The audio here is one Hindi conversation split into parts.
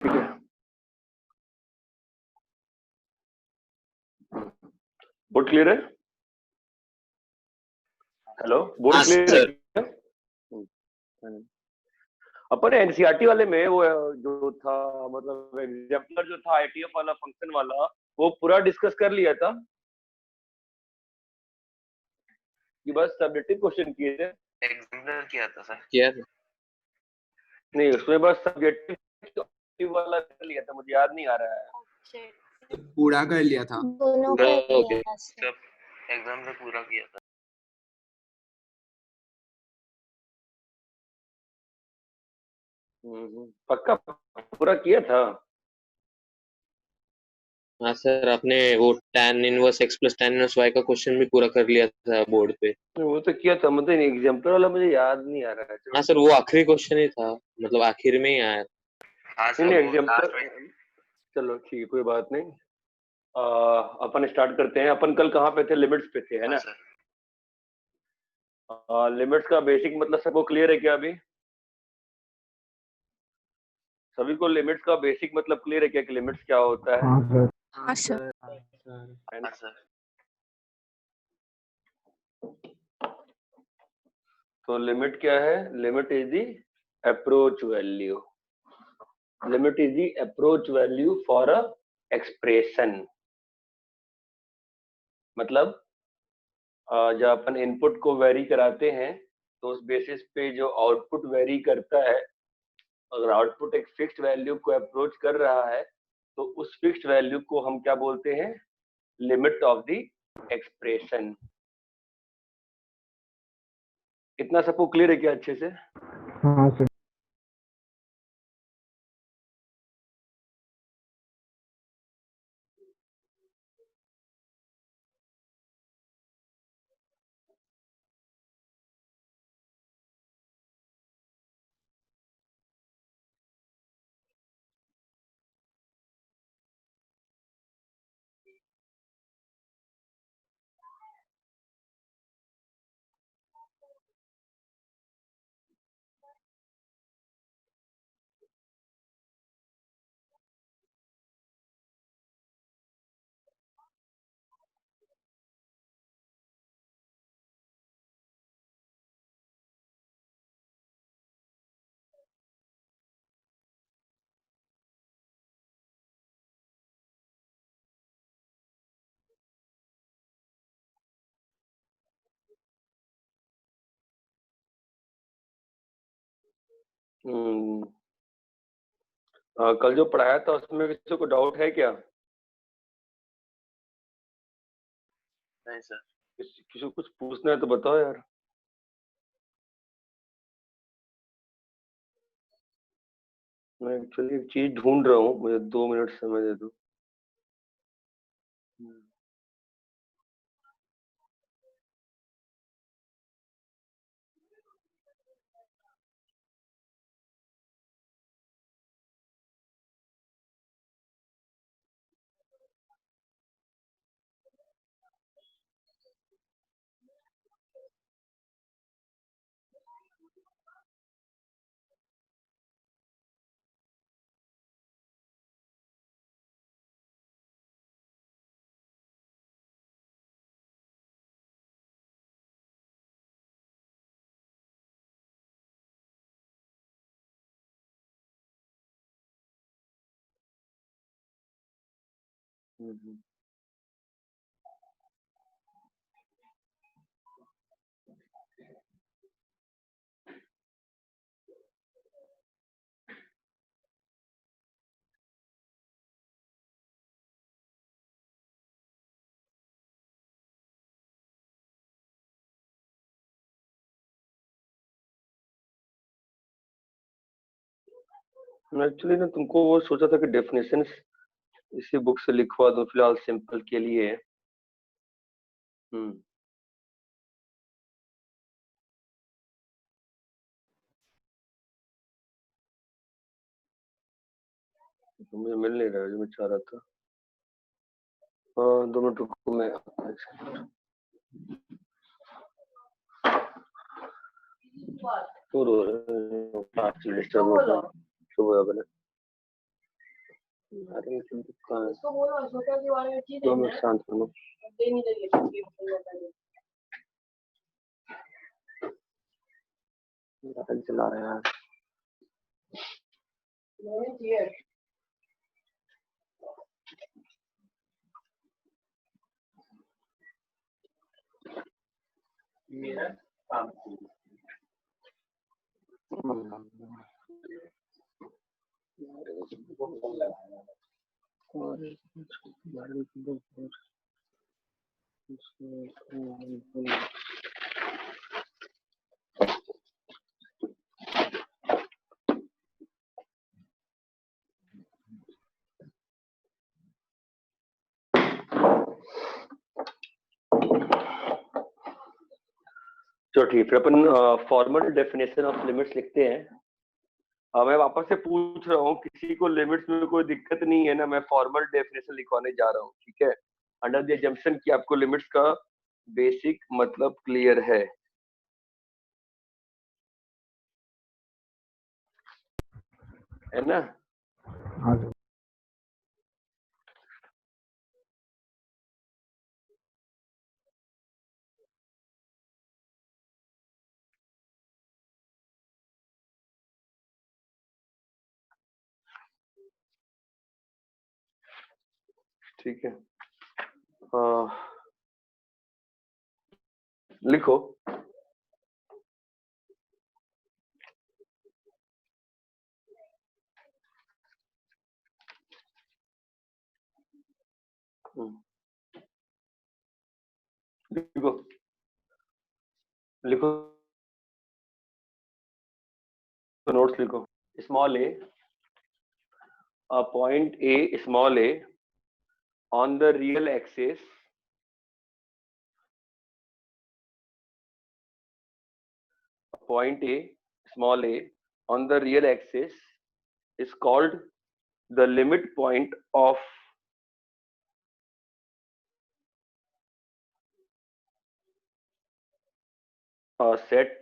ठीक है, बोर्ड क्लियर है? हेलो, बोर्ड क्लियर है क्या? अपन एनसीईआरटी वाले में वो जो था, मतलब एग्जाम्पलर जो था आईटीएफ वाला फंक्शन वाला, वो पूरा डिस्कस कर लिया था कि बस सब्जेक्टिव क्वेश्चन किए थे? एग्जाम्पलर किया था सर। किया था। नहीं, उसमें बस सब्जेक्टिव वाला कर लिया था, मुझे याद नहीं आ रहा है। पूरा कर लिया था, दोनों का ओके। किया था सर। सब एग्जाम में पूरा किया था। पक्का पूरा किया था? हाँ सर, आपने वो tan inverse x plus tan inverse y का क्वेश्चन भी पूरा कर लिया था बोर्ड पे। वो तो किया था, मतलब एग्जाम्पल वाला मुझे याद नहीं आ रहा है। हाँ सर, वो आखिरी क्वेश्चन ही था, मतलब आखिर में ही आया। हाँ सर, नहीं, वो एग्जाम्पल, लास्ट में। चलो ठीक है, कोई बात नहीं। अपन स्टार्ट करते हैं। अपन कल कहाँ पे थे? लिमिट्स पे थे, है हाँ ना? सर। लिमिट्स का बेसिक मतलब सबको क्लियर है क्या अभी? सभी को लिमिट्स का बेसिक मतलब क्लियर है क्या कि लिमिट्स क्या होता है? हाँ सर। है ना? हाँ सर। तो लिमिट क्या है? Limit is the approach value. Limit is the approach value for a expression. मतलब जब अपन इनपुट को वेरी कराते हैं तो उस बेसिस पे जो आउटपुट वेरी करता है, अगर आउटपुट एक फिक्स्ड वैल्यू को अप्रोच कर रहा है तो उस फिक्स्ड वैल्यू को हम क्या बोलते हैं? Limit of the expression. इतना सबको क्लियर है क्या अच्छे से? हाँ सर। कल जो पढ़ाया था उसमें किसी को डाउट है क्या? नहीं सर। किसी को कुछ पूछना है तो बताओ यार। मैं एक्चुअली एक चीज ढूंढ रहा हूँ, मुझे 2 मिनट समय दे दो। मैं एक्चुअली ना तुमको वो सोचा था कि डेफिनेशंस इसी बुक से लिखवा दो फिलहाल, सिंपल के लिए। तो मुझे मिल नहीं रहा है जो मैं चाह रहा था। 2 मिनट रुको, मैं शुरू हो रहा है। 5 मिनट चलो, शुरू हो गया। उसको बोलो अशोका के बारे में चीज है ना, शांत होना। दे नहीं लगे चला रहे हैं मैंने किया है। मेरा काम तो ठीक है, अपन फॉर्मल डेफिनेशन ऑफ लिमिट्स लिखते हैं। मैं वापस से पूछ रहा हूँ, किसी को लिमिट्स में कोई दिक्कत नहीं है ना? मैं फॉर्मल डेफिनेशन लिखवाने जा रहा हूँ, ठीक है, अंडर द अजम्पशन कि आपको लिमिट्स का बेसिक मतलब क्लियर है ना? हाँ ठीक है, लिखो। लिखो लिखो, नोट्स लिखो। Small A, point A small A on the real axis point A small a on the real axis is called the limit point of a set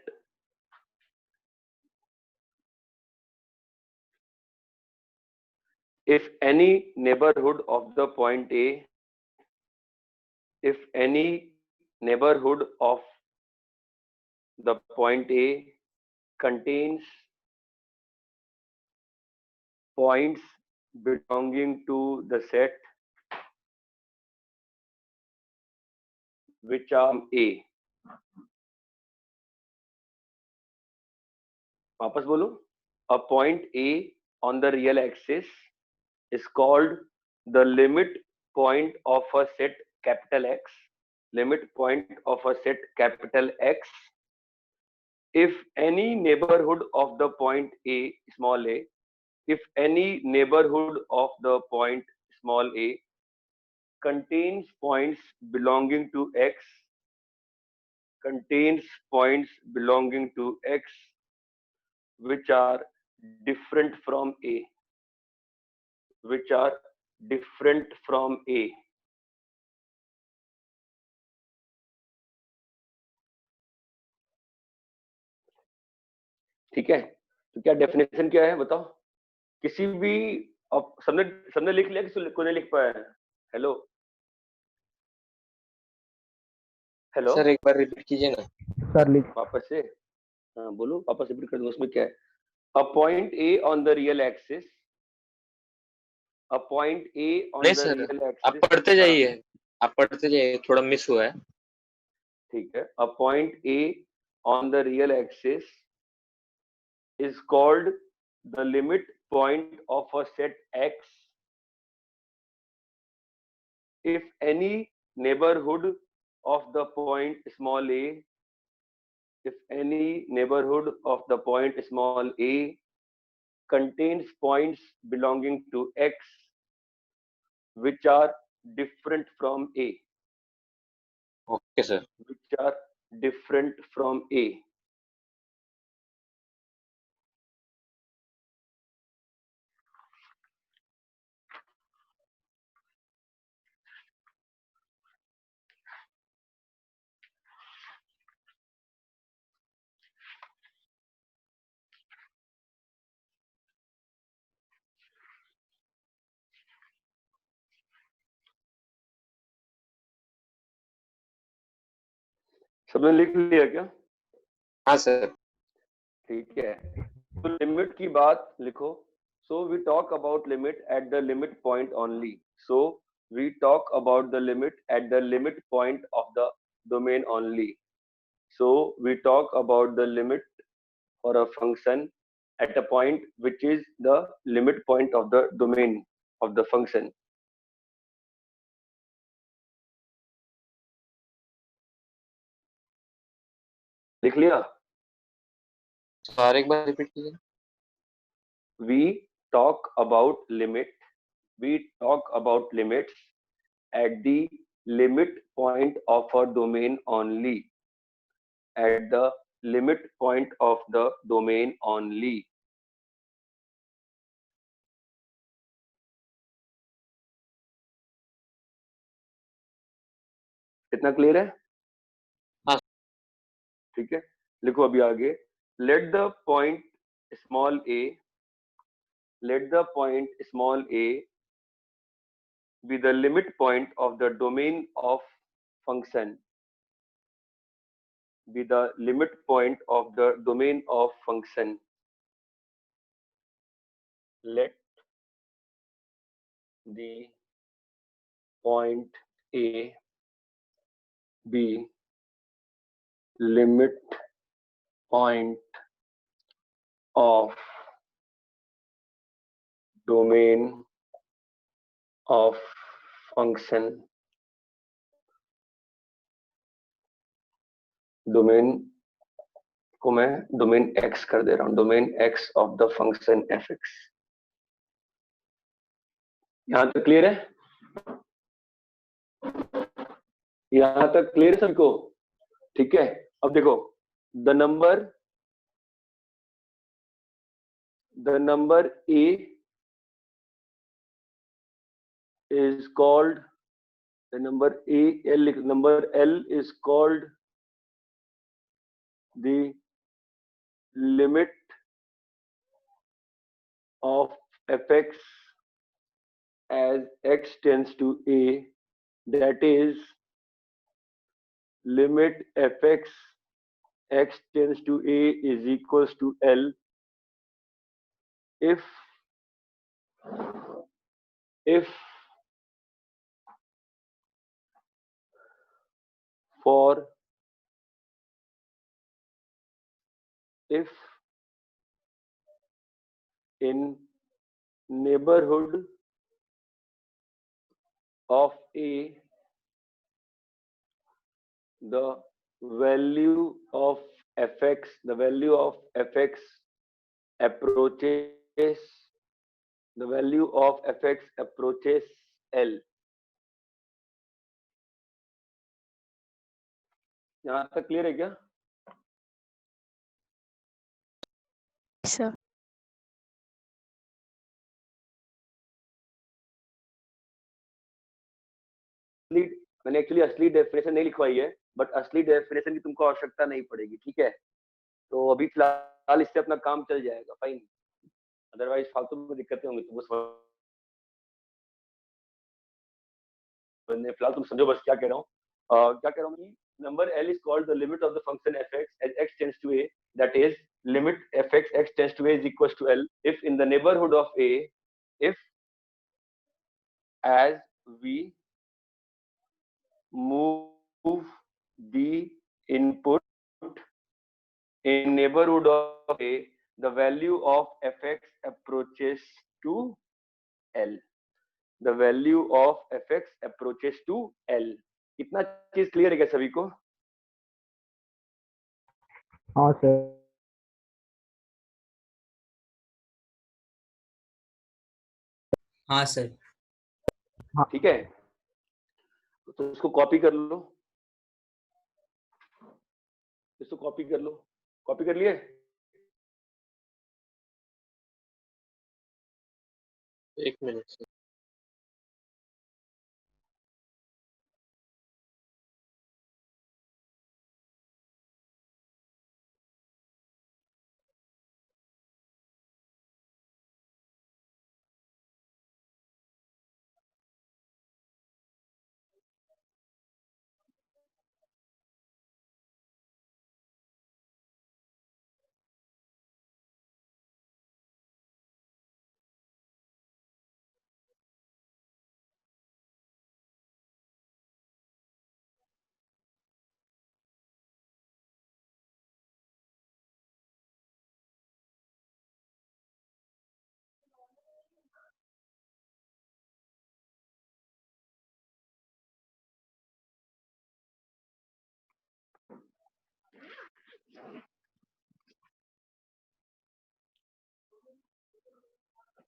if any neighborhood of the point A, if any neighborhood of the point A contains points belonging to the set which are A. वापस बोलो, a point A on the real axis is called the limit point of a set capital X, limit point of a set capital X, if any neighborhood of the point A small a, if any neighborhood of the point small a contains points belonging to X, contains points belonging to X which are different from A, which are different from A. ठीक है, तो क्या डेफिनेशन क्या है बताओ? किसी भी, अब सबने सबने लिख लिया, किसी को नहीं लिख पाया है? हेलो हेलो सर एक बार रिपीट कीजिए ना। सर लिख वापस से, हाँ बोलो, वापस रिपीट कर दो। उसमें क्या है? A point A on the real axis, a point A on नहीं द सर, रियल आप एक्सिस, पढ़ते जाइए, आप पढ़ते जाइए, थोड़ा मिस हुआ है। ठीक है। A point A on the real axis is called the limit point of a set X if any neighborhood of the point small a, if any neighborhood of the point small a contains points belonging to X which are different from A, okay sir. which are different from A. सबने लिख लिया क्या? हाँ सर। ठीक है, तो लिमिट की बात लिखो. So we talk about limit at the limit point only. So we talk about the limit at the limit point of the domain only. So we talk about the limit for a function at a point which is the limit point of the domain of the function. लिख लिया? सर एक बार रिपीट कीजिए. We talk about limit. We talk about limits at the limit point of a domain only. At the limit point of the domain only. इतना क्लियर है? हाँ. ठीक है, लिखो अभी आगे. Let the point small a. Let the point small a be the limit point of the domain of function. Be the limit point of the domain of function. Let the point a be limit point of domain of function. Domain को मैं डोमेन x कर दे रहा हूं. Domain x of the function fx. यहां तक क्लियर है? यहां तक क्लियर है सबको? ठीक है, अब देखो. The number a is called, the number number L is called the limit of fx as x tends to a. That is, limit fx x tends to a is equals to L if for if in neighborhood of a the value of fx approaches L. यहाँ तक क्लियर है क्या? सर. मैंने एक्चुअली असली डेफिनेशन नहीं लिखवाई है, बट असली डेफिनेशन की तुमको आवश्यकता नहीं पड़ेगी. ठीक है, तो अभी फिलहाल इससे अपना काम चल जाएगा. फाइन. अदरवाइज फालतू में दिक्कतें होंगी तुमको समझने. फिलहाल तुम समझो बस क्या कह रहा हूँ. क्या कह रहा हूँ. Number L is called the limit of the function fx as x tends to a. That is, limit fx x tends to a is equals to L if in the neighborhood of a, if as we move the input in neighborhood of a, the value of fx approaches to L. The value of fx approaches to L. इतना चीज क्लियर है क्या सभी को? हाँ सर. हाँ सर. ठीक है, तो इसको कॉपी कर लो. इसको कॉपी कर लो. कॉपी कर लिए? एक मिनट.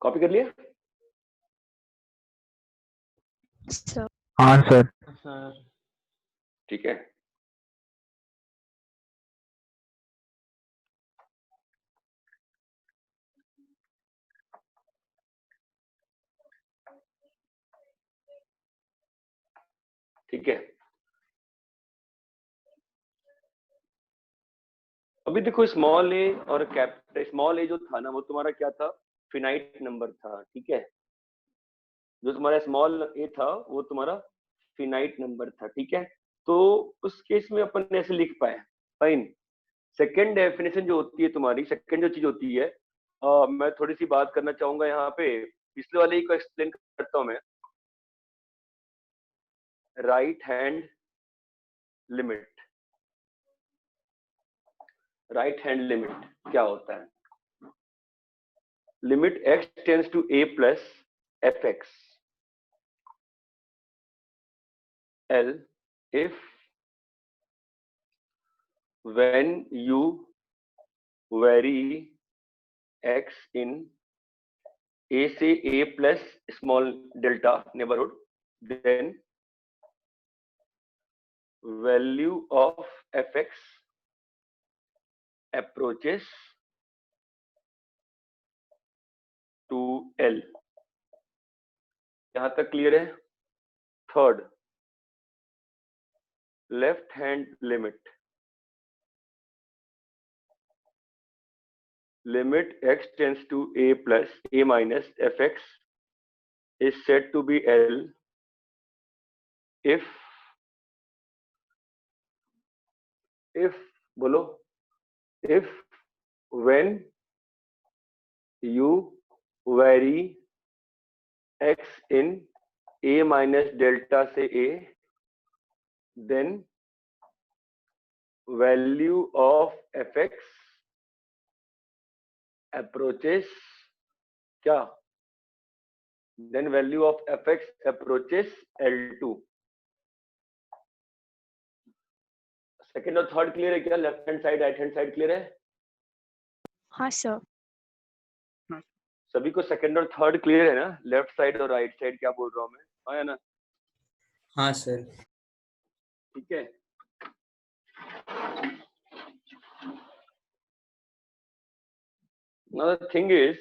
कॉपी कर लिया? सर हाँ सर। सर ठीक है, ठीक है। अभी देखो स्मॉल ए और कैपिटल, स्मॉल ए जो था ना वो तुम्हारा क्या था, फिनाइट नंबर था, ठीक है। जो तुम्हारा स्मॉल ए था वो तुम्हारा फिनाइट नंबर था, ठीक है। तो उस केस में अपन ऐसे लिख पाए, फाइन। सेकेंड डेफिनेशन जो होती है तुम्हारी, सेकेंड जो चीज होती है, मैं थोड़ी सी बात करना चाहूंगा यहाँ पे, पिछले वाले ही को एक्सप्लेन करता हूं मैं। Right hand limit, right hand limit क्या होता है? Limit x tends to a plus fx l if when you vary x in a से a plus small delta neighborhood, then value of fx approaches to l। यहां तक क्लियर है? Third, left hand limit, limit x tends to a plus a minus fx is said to be L if बोलो, if when you vary x in a minus delta से a, then value of fx approaches क्या? Then value of fx approaches L2। Second और थर्ड क्लियर है क्या? Left hand side, right hand side clear है? हाँ सर। सभी को सेकेंड और थर्ड क्लियर है ना? लेफ्ट साइड और राइट साइड क्या बोल रहा हूँ मैं, हाँ या ना? हाँ सर। ठीक है। Now the thing is,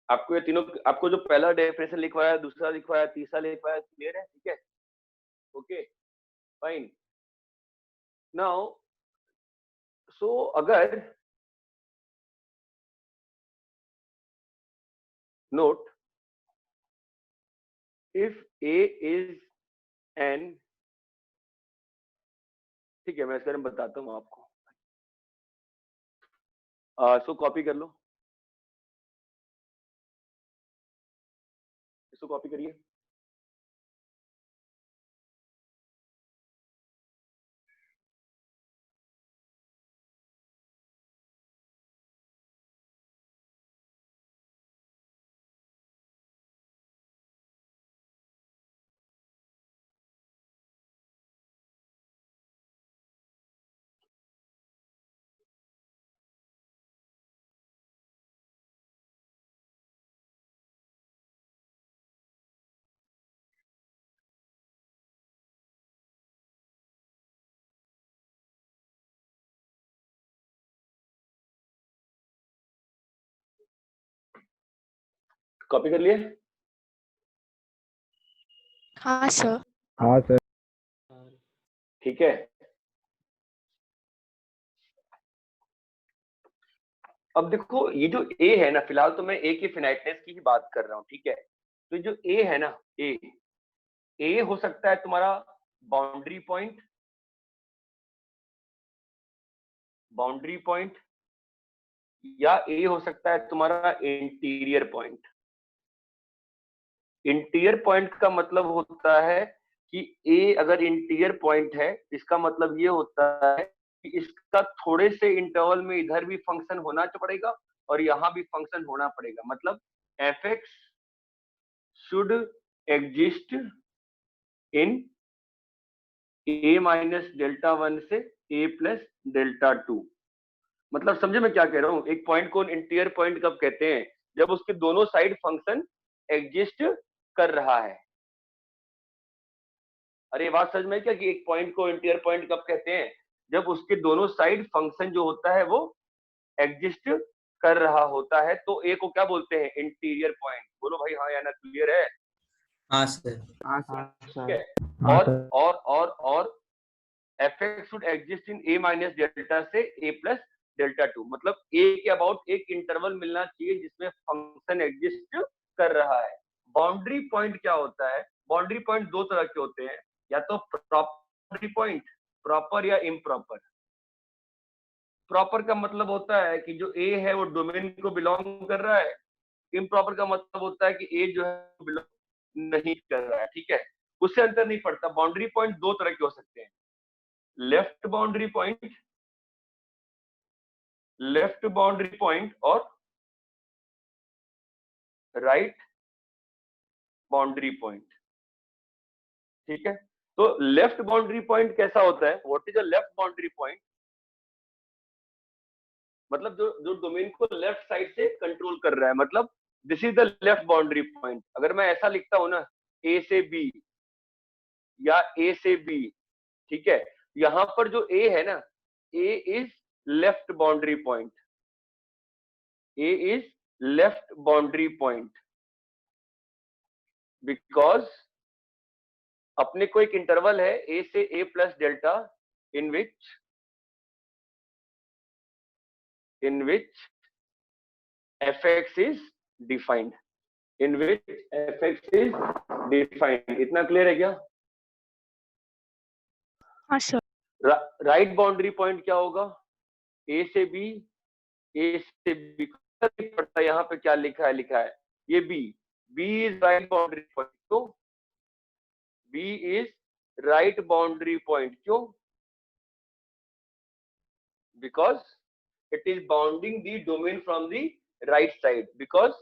आपको ये तीनों, आपको जो पहला डेफिनेशन लिखवाया, दूसरा लिखवाया, तीसरा लिखवाया, क्लियर है? ठीक है, ओके, फाइन। नाउ सो अगर note, if a is N, ठीक है, मैं इसके बारे में बताता हूँ आपको। सो कॉपी कर लो, इसको कॉपी करिए। कॉपी कर लिए? हाँ सर। हाँ सर। ठीक है। अब देखो ये जो ए है ना, फिलहाल तो मैं ए की फिनाइटनेस की ही बात कर रहा हूँ, ठीक है। तो जो ए है ना, ए हो सकता है तुम्हारा बाउंड्री पॉइंट, या ए हो सकता है तुम्हारा इंटीरियर पॉइंट। इंटीरियर पॉइंट का मतलब होता है कि ए अगर इंटीरियर पॉइंट है, इसका मतलब ये होता है कि इसका थोड़े से इंटरवल में इधर भी फंक्शन होना पड़ेगा और यहाँ भी फंक्शन होना पड़ेगा। मतलब fx should exist in a minus delta 1 से a plus delta 2। मतलब समझे मैं क्या कह रहा हूँ? एक पॉइंट को इंटीरियर पॉइंट कब कहते हैं? जब उसके दोनों साइड फंक्शन एग्जिस्ट कर रहा है। अरे बात समझ में क्या कि एक पॉइंट को इंटीरियर पॉइंट कब कहते हैं? जब उसके दोनों साइड फंक्शन जो होता है वो एग्जिस्ट कर रहा होता है, तो ए को क्या बोलते हैं? Interior point. बोलो भाई हाँ या ना, क्लियर है? हाँ सर। ठीक है। और fx should exist in a minus delta से a plus delta 2, मतलब a के अबाउट एक इंटरवल मिलना चाहिए जिसमें फंक्शन एग्जिस्ट कर रहा है। बाउंड्री पॉइंट क्या होता है? बाउंड्री पॉइंट दो तरह के होते हैं, या तो प्रॉपर पॉइंट, प्रॉपर या इम्प्रॉपर। प्रॉपर का मतलब होता है कि जो a है वो डोमेन को बिलोंग कर रहा है। इम्प्रॉपर का मतलब होता है कि a जो है बिलोंग नहीं कर रहा है। ठीक है, उससे अंतर नहीं पड़ता। बाउंड्री पॉइंट दो तरह के हो सकते हैं, लेफ्ट बाउंड्री पॉइंट और राइट बाउंड्री पॉइंट। ठीक है, तो लेफ्ट बाउंड्री पॉइंट कैसा होता है? What is a left boundary point? मतलब जो डोमेन को लेफ्ट साइड से कंट्रोल कर रहा है, मतलब this is the left boundary point. अगर मैं ऐसा लिखता हूं ना, ए से बी या ए से बी, ठीक है, यहां पर जो ए है ना, a is left boundary point, a is left boundary point, because अपने को एक इंटरवल है ए से a plus delta in which fx is defined, इतना क्लियर है क्या? हाँ सर। राइट बाउंड्री पॉइंट क्या होगा? ए से बी पड़ता है, यहाँ पे क्या लिखा है ये b is right boundary point. तो b is right boundary point, क्यों? Because it is bounding the domain from the right side, because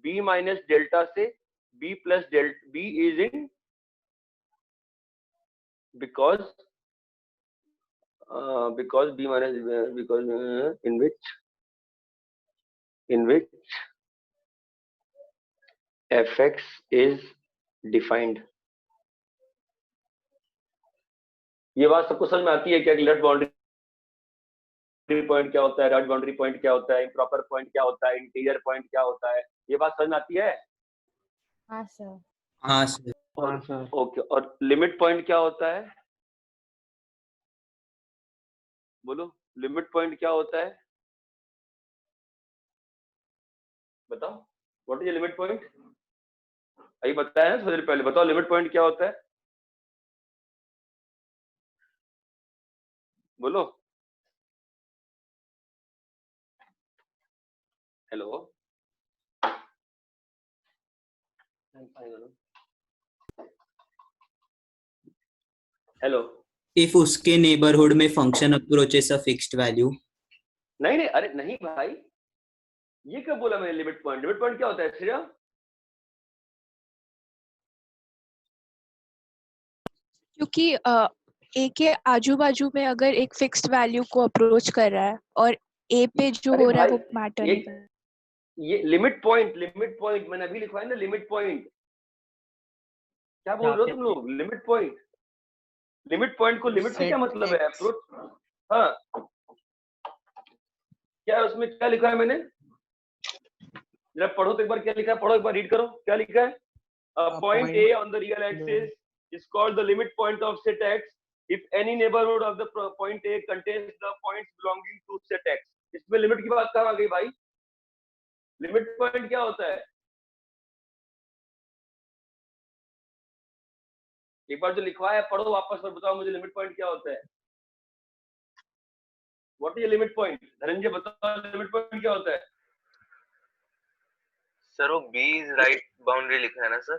b minus delta से b plus delta, b is in, because b minus because in which fx is defined। ये बात सबको समझ में आती है क्या? लेफ्ट बाउंड्री पॉइंट क्या होता है, राइट बाउंड्री पॉइंट क्या होता है, इम्प्रॉपर पॉइंट क्या होता है, इंटीरियर पॉइंट क्या होता है? ये बात समझ में आती है? हाँ सर। हाँ सर। ओके, और लिमिट पॉइंट क्या होता है? बोलो, लिमिट पॉइंट क्या होता है? बताओ, व्हाट इज लिमिट पॉइंट? अभी बताया ना थोड़ी देर पहले, बताओ लिमिट पॉइंट क्या होता है? बोलो, हेलो, हेलो। इफ उसके नेबरहुड में function approaches a fixed value. नहीं, अरे नहीं भाई, ये कब बोला मैंने लिमिट पॉइंट? लिमिट पॉइंट क्या होता है श्रेया? क्योंकि ए के आजू बाजू में अगर एक फिक्स्ड वैल्यू को अप्रोच कर रहा है और ए पे जो अरे हो रहा है भाई, वो मैटर नहीं करता। ये लिमिट पॉइंट मैंने अभी लिखवाया ना, लिमिट पॉइंट। क्या बोल रहे हो तुम लोग? लिमिट पॉइंट को लिमिट से क्या मतलब है? अप्रोच, हाँ, क्या उसमें क्या लिखा है मैंने? जरा पढ़ो तो एक बार, क्या लिखा है? पढ़ो एक बार, रीड करो, क्या लिखा है? Point A on the real axis is called the limit point of set x if any neighborhood of the point A contains the points belonging to set x। इसमें लिमिट की बात कहाँ आ गई भाई? लिमिट पॉइंट क्या होता है? एक बार जो लिखवा है पढ़ो वापस और बताओ मुझे लिमिट पॉइंट क्या होता है? What is limit point? Dhananjay बताओ, लिमिट पॉइंट क्या होता है? सर वो b इज राइट बाउंड्री लिखा है ना सर?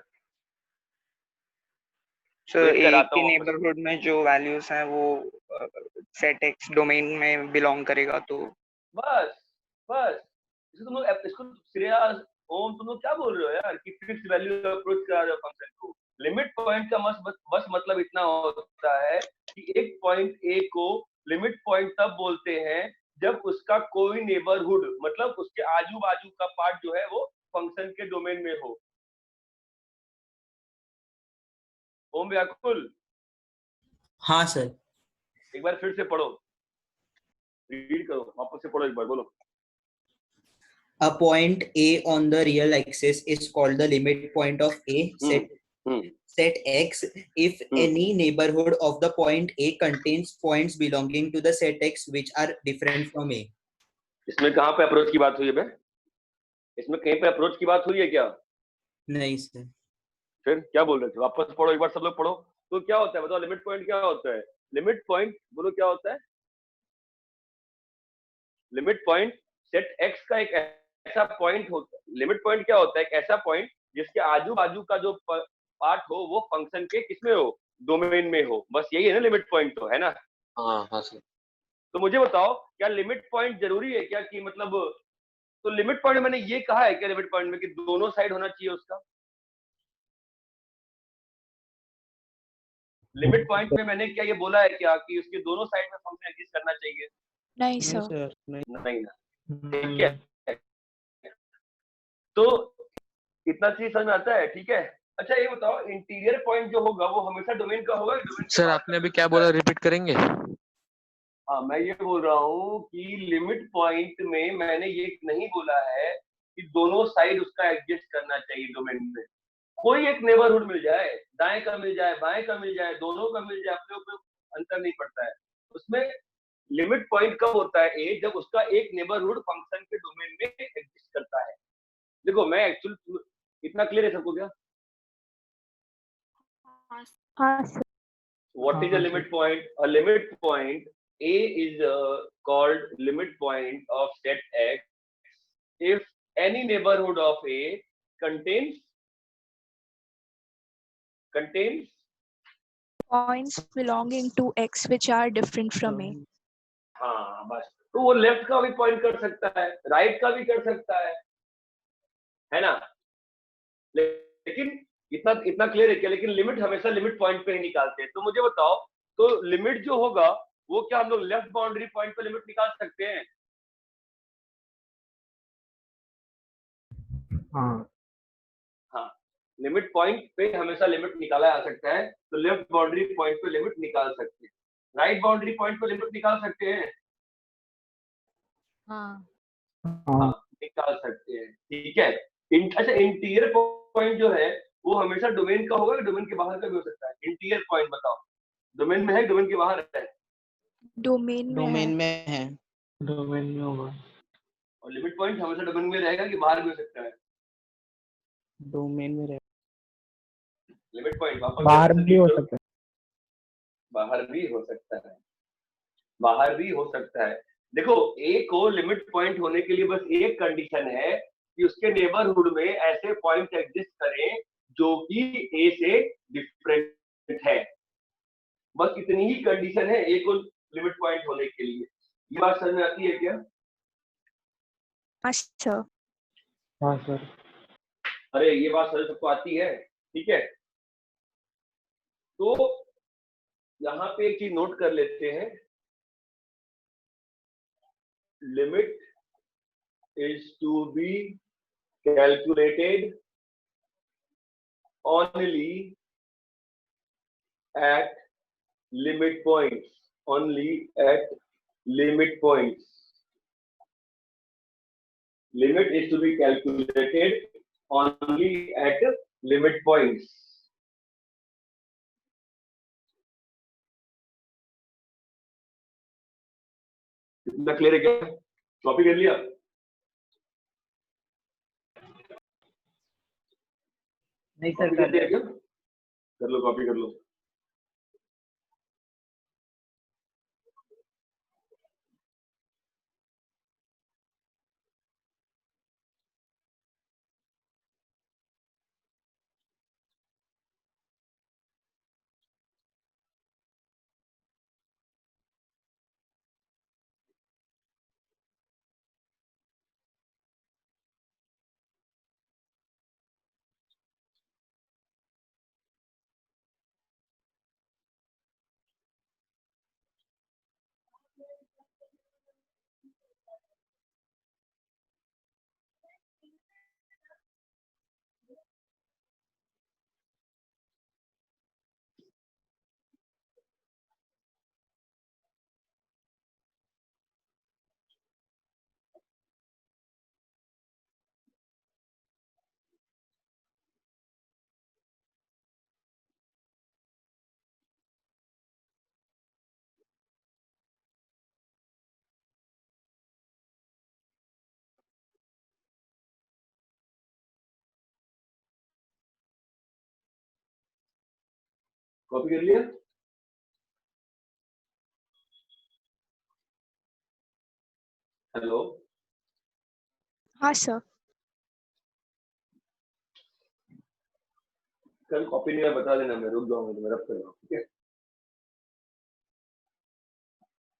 सर ए के नेबरहुड में जो वैल्यूज हैं वो सेट एक्स डोमेन में बिलोंग करेगा, तो बस इसको तुम लोग, इसको श्रेया, ओम, तुम लोग क्या बोल रहे हो यार कि फिक्स्ड वैल्यू अप्रोच करा रहे हो फंक्शन को? लिमिट पॉइंट का बस मतलब इतना होता है कि एक पॉइंट ए को लिमिट पॉइंट तब बोलते हैं जब उसका कोई नेबरहुड मतलब उसके आजू बाजू का पार्ट जो है वो फंक्शन के डोमेन में हो। ओम व्याकुल, हाँ सर। एक बार फिर से पढ़ो, रीड करो, वापस से पढ़ो एक बार, बोलो। A point A on the real axis is called the limit point of A set X if any neighborhood of the point A contains points belonging to the set X which are different from A. इसमें कहाँ पे अप्रोच की बात हुई है बे? इसमें कहीं पे अप्रोच की बात हुई है क्या? नहीं सर। फिर क्या बोल रहे थे? वापस पढ़ो एक बार, सब लोग पढ़ो। तो क्या होता है बताओ, लिमिट पॉइंट क्या होता है? लिमिट पॉइंट बोलो क्या होता है? लिमिट पॉइंट सेट एक्स का एक ऐसा पॉइंट होता है। लिमिट पॉइंट क्या होता है? एक ऐसा पॉइंट जिसके आजू बाजू का जो पार्ट हो वो फंक्शन के किसमें हो? डोमेन में हो। बस यही है ना लिमिट पॉइंट, तो है ना? हाँ सर। तो मुझे बताओ, क्या लिमिट पॉइंट जरूरी है क्या कि मतलब, तो लिमिट पॉइंट मैंने ये कहा है क्या लिमिट पॉइंट में कि दोनों साइड होना चाहिए उसका? लिमिट पॉइंट में मैंने क्या ये बोला है क्या कि उसके दोनों साइड में फंक्शन एग्जिस्ट करना चाहिए? नहीं सर। नहीं ना, ठीक है। तो इतना चीज समझ में आता है, ठीक है। अच्छा ये बताओ, इंटीरियर पॉइंट जो होगा वो हमेशा डोमेन का होगा? डोमेन सर आपने अभी क्या बोला, रिपीट करेंगे? हाँ, मैं ये बोल रहा हूँ कि लिमिट पॉइंट में मैंने ये नहीं बोला है कि दोनों साइड उसका एग्जिस्ट करना चाहिए डोमेन में। कोई एक नेबरहुड मिल जाए, दाएं का मिल जाए, बाएं का मिल जाए, दोनों का मिल जाए, अपने ऊपर अंतर नहीं पड़ता है उसमें। लिमिट पॉइंट कब होता है? ए, जब उसका एक नेबरहुड फंक्शन के डोमेन में एग्जिस्ट करता है। देखो मैं एक्चुअली, इतना क्लियर है सबको क्या? हाँ sir. What is a limit point? A limit point A is called limit point of set X if any neighborhood of A contains Points belonging to X which are different from A. हाँ बस, तो वो लेफ्ट का भी पॉइंट कर सकता है, राइट का भी कर सकता है ना? लेकिन इतना इतना क्लियर है क्या? लेकिन लिमिट हमेशा लिमिट पॉइंट पे ही निकालते हैं। तो मुझे बताओ, तो लिमिट जो होगा वो क्या हम लोग लेफ्ट बाउंड्री पॉइंट पे लिमिट निकाल सकते हैं? हाँ, लिमिट पॉइंट पे हमेशा लिमिट निकाला जा सकता है, तो लेफ्ट बाउंड्री पॉइंट पे लिमिट निकाल सकते हैं, राइट बाउंड्री पॉइंट पे लिमिट निकाल सकते हैं। हाँ हाँ, निकाल सकते हैं, ठीक है। अच्छा, इंटीरियर पॉइंट जो है वो हमेशा डोमेन का होगा, डोमेन के बाहर का भी हो सकता है? इंटीरियर पॉइंट बताओ, डोमेन में है, डोमेन के बाहर है? डोमेन में है। और लिमिट पॉइंट हमेशा डोमेन में रहेगा कि बाहर भी हो सकता है? डोमेन में लिमिट पॉइंट बाहर भी हो सकता है। बाहर भी हो सकता है, बाहर भी हो सकता है। देखो, ए को लिमिट पॉइंट होने के लिए बस एक कंडीशन है कि उसके नेबरहुड में ऐसे पॉइंट एग्जिस्ट करें जो कि ए से डिफरेंट है। बस इतनी ही कंडीशन है ए को लिमिट पॉइंट होने के लिए। ये बात समझ में आती है क्या? अच्छा। हाँ सर। अरे ये बात समझ सबको आती है, ठीक है। तो यहाँ पे एक चीज नोट कर लेते हैं, limit is to be calculated only at limit points, only at limit points. Limit is to be calculated only at limit points. इतना क्लियर है क्या? कॉपी कर लिया? नहीं कॉपी कर लिया क्या? कर लो, कॉपी कर लो। कॉपी कर लिया? हेलो, हाँ सर। कल कॉपी नहीं है बता देना, मैं रुक जाऊंगा तो मैं रब कर रहा हूँ, ठीक है?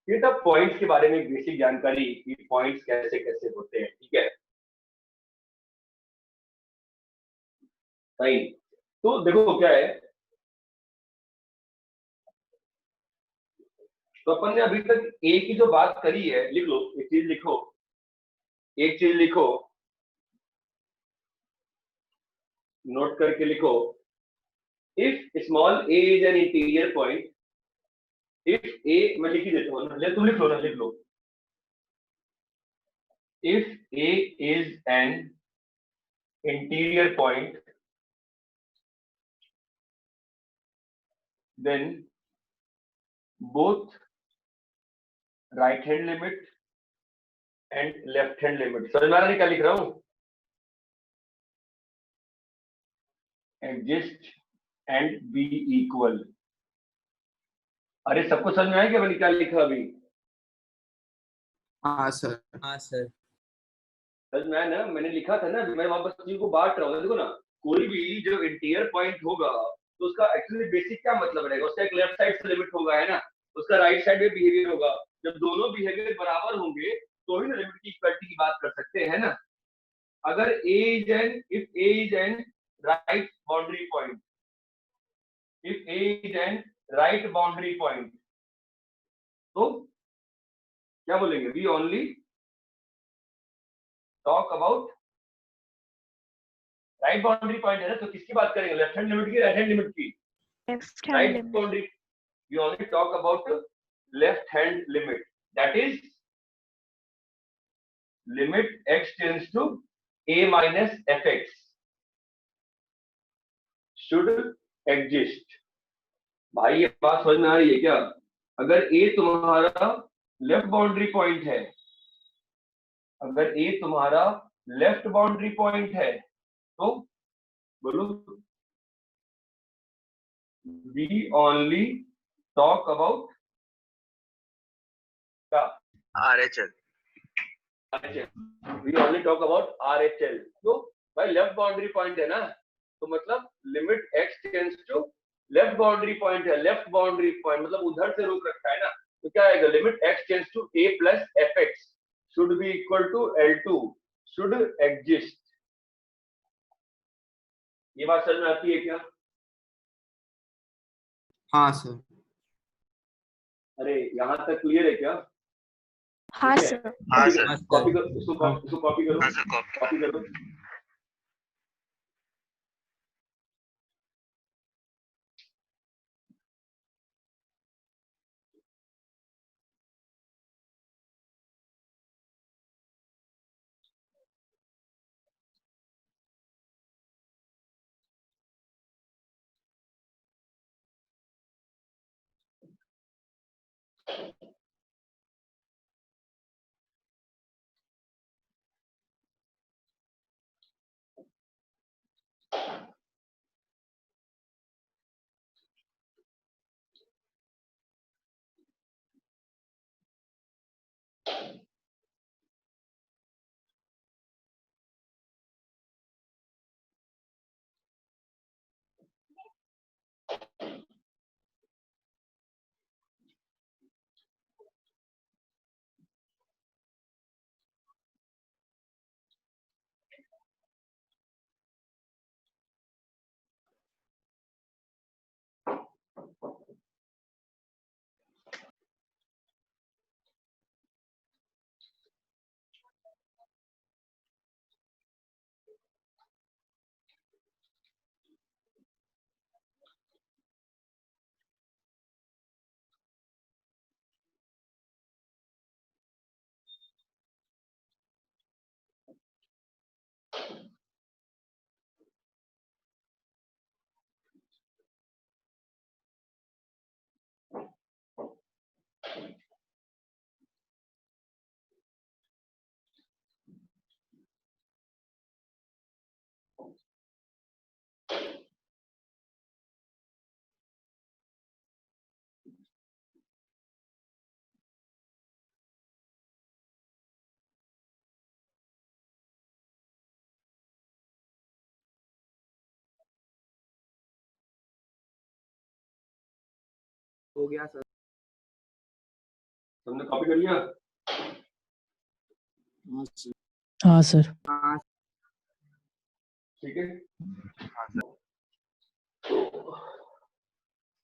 ये सब पॉइंट्स के बारे में बेसिक जानकारी कि पॉइंट्स कैसे कैसे होते हैं, ठीक है? सही। तो देखो क्या है, तो अपन ने अभी तक ए की जो बात करी है, लिख लो एक चीज लिखो, एक चीज लिखो, नोट करके लिखो। If small a is an interior point, if a, मैं लिख ही देता हूँ ना, तुम लिख लो ना, लिख लो। If a is an interior point, then both right hand limit and left hand limit, समझ में आ रहा है क्या लिख रहा हूं? exist and be equal। अरे सबको समझ में आया क्या मैंने क्या लिखा अभी? हाँ सर, हाँ सर। समझ में आया ना? मैंने लिखा था ना, मैं वापस चीज को बांट रहा हूँ। देखो ना, कोई भी जो इंटीरियर पॉइंट होगा तो उसका एक्चुअली बेसिक क्या मतलब रहेगा, उसका एक लेफ्ट साइड से लिमिट होगा, है ना? उसका राइट साइड में बिहेवियर होगा। जब दोनों बिहेवियर बराबर होंगे तो ही ना लिमिट की इक्वलिटी की बात कर सकते हैं, है ना? अगर a is an, if a is an right boundary point, if a is an right boundary point, तो क्या बोलेंगे? we only talk about right boundary point, है ना? तो किसकी बात करेंगे, लेफ्ट हैंड लिमिट की, राइट हैंड लिमिट की? Left hand right limit. Boundary, we only talk about left hand limit, that is limit x tends to a minus fx should exist। भाई ये बात समझ में आ रही है क्या? अगर a तुम्हारा लेफ्ट बाउंड्री पॉइंट है, अगर a तुम्हारा लेफ्ट बाउंड्री पॉइंट है तो बोलो, we only talk about क्या? RHL। we only talk about RHL। तो भाई लेफ्ट बाउंड्री पॉइंट है ना, तो मतलब limit x tends to left boundary point है, लेफ्ट बाउंड्री पॉइंट मतलब उधर से रोक रखा है ना, तो क्या आएगा? Limit x tends to a plus fx should be equal to L2 should exist। ये बात समझ में आती है क्या? हाँ सर। अरे यहाँ तक क्लियर है क्या? हाँ ठीक है? सर। हाँ सर। कॉपी करो, इसको कॉपी करो, हाँ सर, कॉपी। कॉपी करो। हो गया सर। तुमने कॉपी कर लिया? हाँ सर। हाँ ठीक है,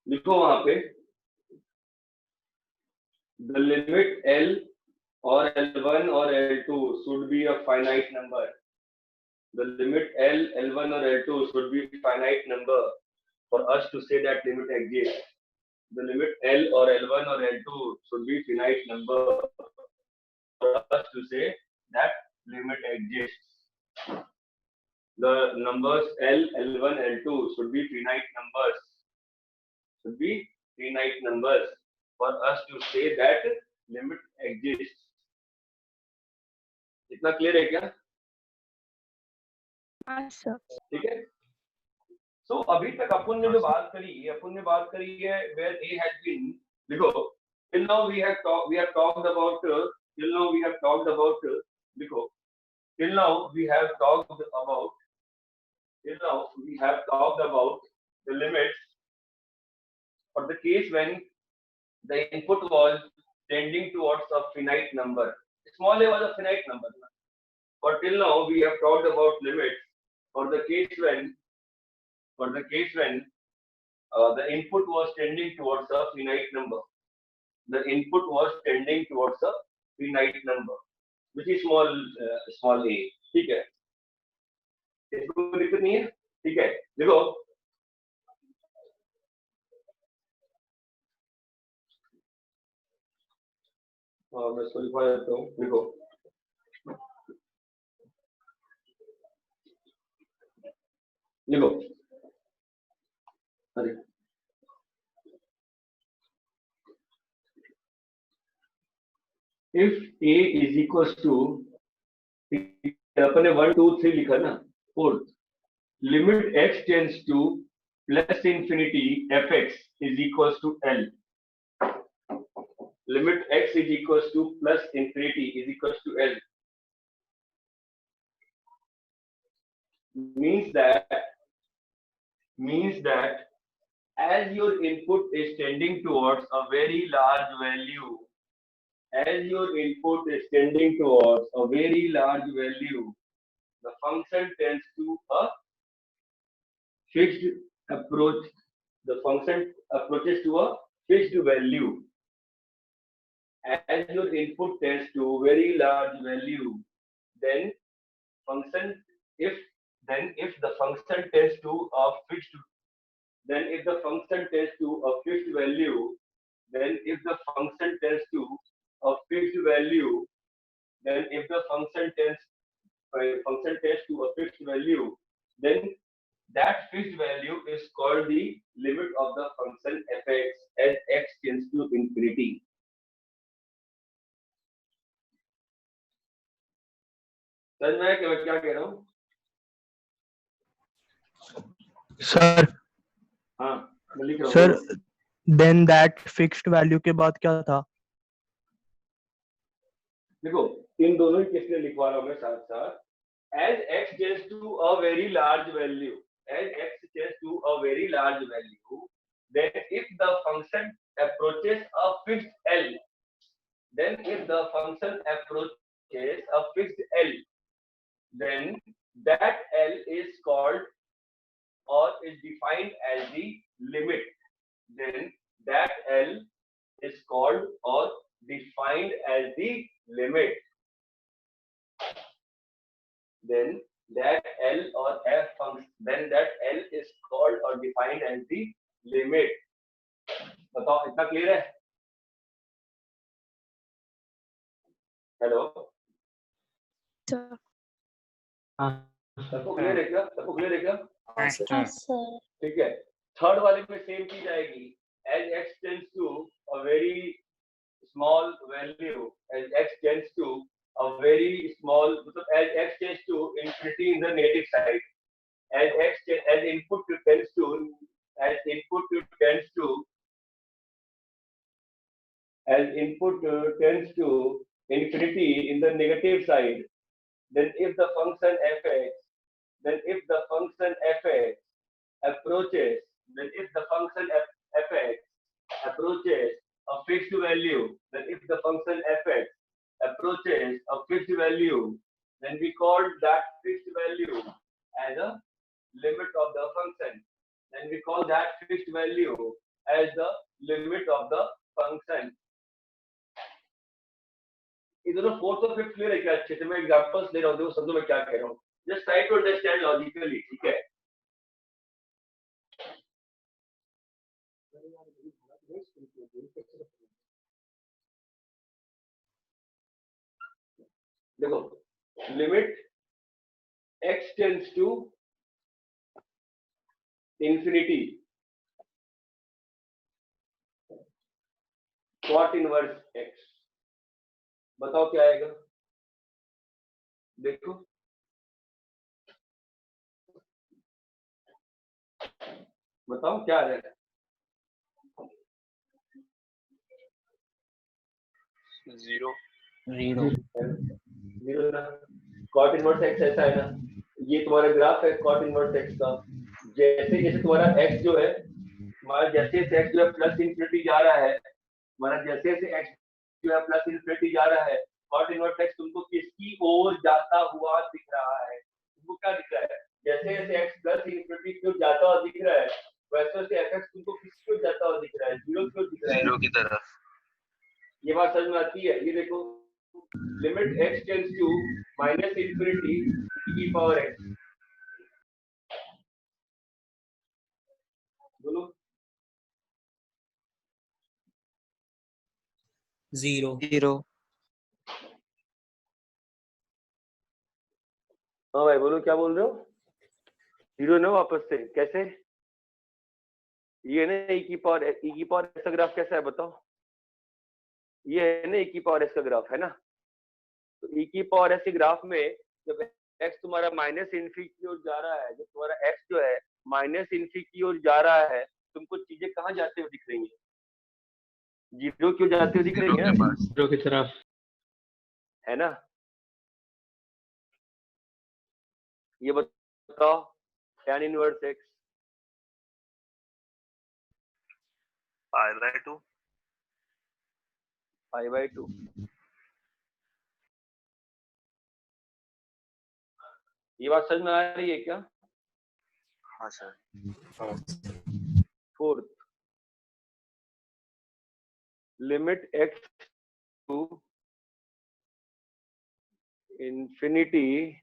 लिखो वहां पे the limit L or L1 or L2 should be a finite number. The limit L, L1 or L2 should be a finite number for us to say that limit exists. The limit L or L1 or L2 should be finite number for us to say that limit exists. The numbers L, L1, L2 should be finite numbers. Should be finite numbers for us to say that limit exists. इतना क्लियर है क्या? हाँ सर। ठीक है, सो अभी तक अपन ने जो बात करी है where A has been, देखो till now we have talked about देखो till now we have talked about the limits for the case when the input was tending towards a finite number. Small a was a finite number. But till now we have talked about limits for the case when the input was tending towards a finite number. The input was tending towards a finite number, which is small a. ठीक है, इसको कोई दिक्कत नहीं है? ठीक है, देखो मैं इसको लिखवा देता हूँ। देखो अरे if A is equals to, अपने 1 2 3 लिखा ना, 4 limit x tends to plus infinity fx is equals to L. Limit x is equals to plus infinity is equals to L. Means that as your input is tending towards a very large value, the function tends to a fixed approach. The function approaches to a fixed value. As your input tends to very large value, then if the function tends to a fixed value, then that fixed value is called the limit of the function fx as x tends to infinity. समझ में आया कि मैं क्या कह रहा हूँ? सर हाँ, मैं लिख रहा हूँ। Sir then that fixed value के बाद क्या था? देखो इन दोनों ही केस में लिखवा रहा हूँ मैं साथ साथ। As x tends to a very large value, then if the function approaches a fixed L, then that L is called or is defined as the limit. Then that L is called or defined as the limit. Then that L or f function, then that L is called or defined as the limit. बताओ इतना क्लियर है? हेलो, सबको क्लियर है क्या? हाँ सर। ठीक है, थर्ड वाले में सेम चीज आएगी। As x tends to a very small value, as x tends to a very small, as x tends to infinity in the negative side, as input tends to infinity in the negative side, then if the function fx approaches approaches a fixed value, then if the function fx approaches a fixed value, then we call that fixed value as a limit of the function. Then we call that fixed value as the limit of the function. इधर फोर्थ और फिफ्थ क्लियर है क्या? अच्छे से मैं एग्जांपल्स दे रहा हूँ, देखो समझो मैं क्या कह रहा हूँ, just try to understand logically, ठीक है? देखो limit x tends to infinity cot inverse x, बताओ क्या आएगा? देखो बताओ क्या आ रहा है? 0 0 ना, cot इनवर्स x ऐसा है ना, ये तुम्हारा ग्राफ है cot इनवर्स x का। जैसे जैसे तुम्हारा x जो है, हमारा जैसे जैसे x जो है प्लस इन्फिनिटी जा रहा है, हमारा जैसे जैसे x जो है प्लस इन्फिनिटी जा रहा है, cot इनवर्स x तुमको किसकी ओर जाता हुआ दिख रहा है? तुमको क्या दिख रहा है? जैसे जैसे x प्लस इन्फिनिटी की ओर जाता हुआ दिख रहा है, वैसे वैसे fx तुमको किसकी ओर जाता हुआ दिख रहा है? 0 की ओर दिख रहा है। 0 की तरफ। ये बात समझ में आती है? ये देखो limit x tends to minus infinity e power x, बोलो 0 हाँ भाई बोलो क्या बोल रहे हो? 0 ना वापस से कैसे? ये ना e की पावर x का ग्राफ कैसा है बताओ? ये है ना e की पावर x का ग्राफ है ना, तो e की पावर x के ग्राफ में जब x तुम्हारा माइनस इन्फी की ओर जा रहा है, जब तुम्हारा x जो है माइनस इन्फी की ओर जा रहा है, तुमको चीजें कहाँ जाते हुए दिख रही हैं? 0 क्यों जाते हुए दिख रही है? 0 की तरफ है ना? ये बताओ tan इनवर्स x π/2 π/2, ये बात समझ में आ रही है क्या? हाँ sir. Fourth limit x to infinity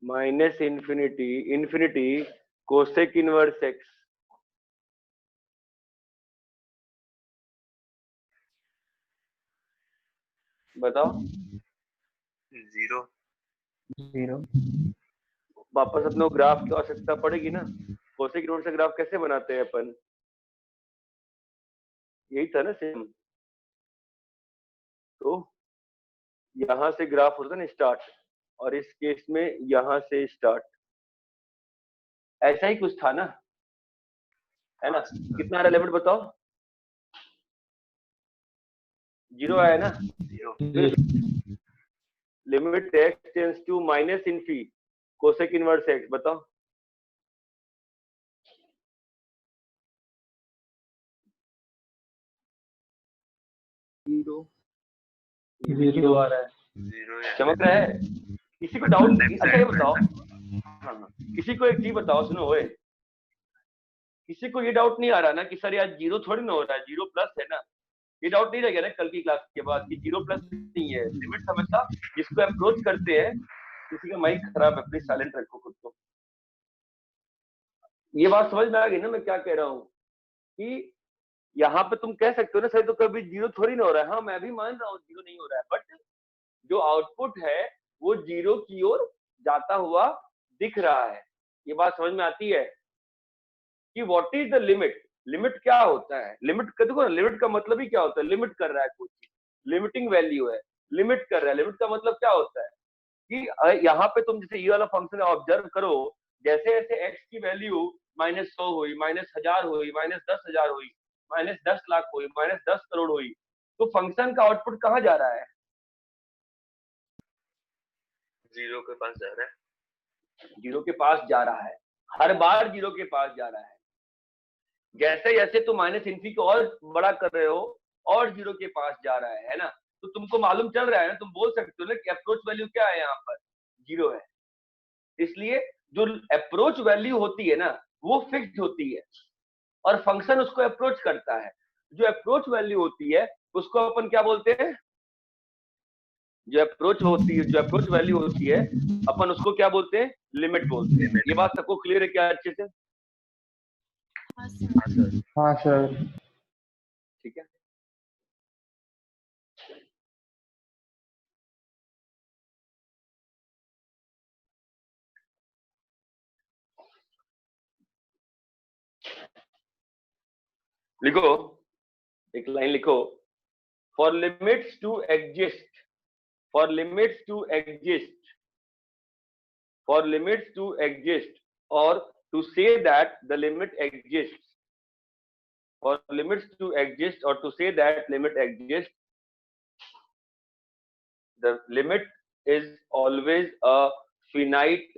minus infinity cosec inverse x, बताओ 0 वापस अपने ग्राफ की आवश्यकता पड़ेगी ना। कोसेक इनवर्स का ग्राफ कैसे बनाते हैं अपन? यही था ना सेम, तो यहां से ग्राफ होता है ना स्टार्ट, और इस केस में यहां से स्टार्ट, ऐसा ही कुछ था ना, है ना? कितना आ रहा है लिमिट बताओ? 0 आया ना? 0 limit x tends to minus infi cosec inverse x, बताओ जीरो आ रहा है, 0 है। चमक रहा है? किसी को डाउट? अच्छा ये बताओ, हाँ किसी को एक चीज बताओ, सुनो ओए, किसी को ये डाउट नहीं आ रहा ना कि सर यार 0 थोड़ी ना हो रहा है, 0 प्लस है ना? ये डाउट नहीं रह गया ना कल की क्लास के बाद कि 0 प्लस नहीं है? लिमिट समझता जिसको अप्रोच करते हैं, किसी का माइक खराब है, प्लीज साइलेंट रखो खुद को। ये बात समझ में आ गई ना मैं क्या कह रहा हूँ? कि यहाँ पे तुम कह सकते हो ना सर तो कभी 0 थोड़ी ना हो रहा है। हाँ मैं भी मान रहा हूँ 0 नहीं हो रहा है, बट जो आउटपुट है वो 0 की ओर जाता हुआ दिख रहा है। ये बात समझ में आती है कि what is the limit? Limit क्या होता है? लिमिट का देखो ना, लिमिट का मतलब ही क्या होता है? लिमिट कर रहा है कोई चीज, लिमिटिंग वैल्यू है, लिमिट कर रहा है। लिमिट का मतलब क्या होता है कि यहाँ पे तुम जैसे ये वाला फंक्शन ऑब्जर्व करो, जैसे जैसे x की वैल्यू -100 हुई, -1000 हुई, -10,000 हुई, -10,00,000 हुई, -10 करोड़ हुई, तो फंक्शन का आउटपुट कहाँ जा रहा है? 0 के पास जा रहा है। 0 के पास जा रहा है, हर बार 0 के पास जा रहा है। जैसे जैसे तुम माइनस इन्फी को और बड़ा कर रहे हो और जीरो के पास जा रहा है ना, तो तुमको मालूम चल रहा है ना, तुम बोल सकते हो ना कि अप्रोच वैल्यू क्या है, यहाँ पर जीरो है। इसलिए जो अप्रोच वैल्यू होती है ना वो फिक्स्ड होती है और फंक्शन उसको अप्रोच करता है। जो अप्रोच वैल्यू होती है उसको अपन क्या बोलते हैं, जो अप्रोच वैल्यू होती है अपन उसको क्या बोलते हैं, लिमिट बोलते हैं। ये बात सबको क्लियर है क्या अच्छे से? हाँ सर। ठीक है। लिखो, एक लाइन लिखो, for limits to exist, for limits to exist, for limits to exist, और to say that the limit exist, for limits to exist or to say that limit exists, the limit is always a finite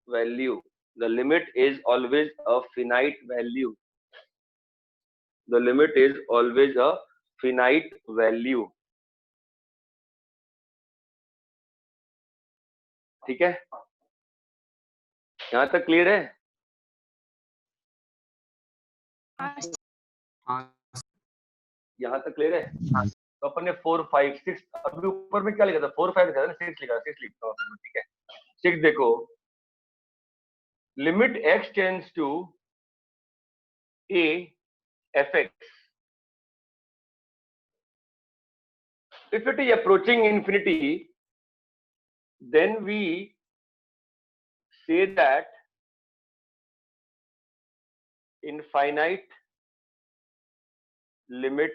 value. The limit is always a finite value. The limit is always a finite value. ठीक है, यहां तक क्लियर है? यहाँ तक क्लियर है? तो अपन ने 4 5 6 अभी ऊपर में क्या लिखा था, 4 5 लिखा था ना, 6 लिखा, 6 लिखता हूँ। ठीक है, 6 देखो, limit x tends to a fx, if it is approaching infinity, then we say that infinite limit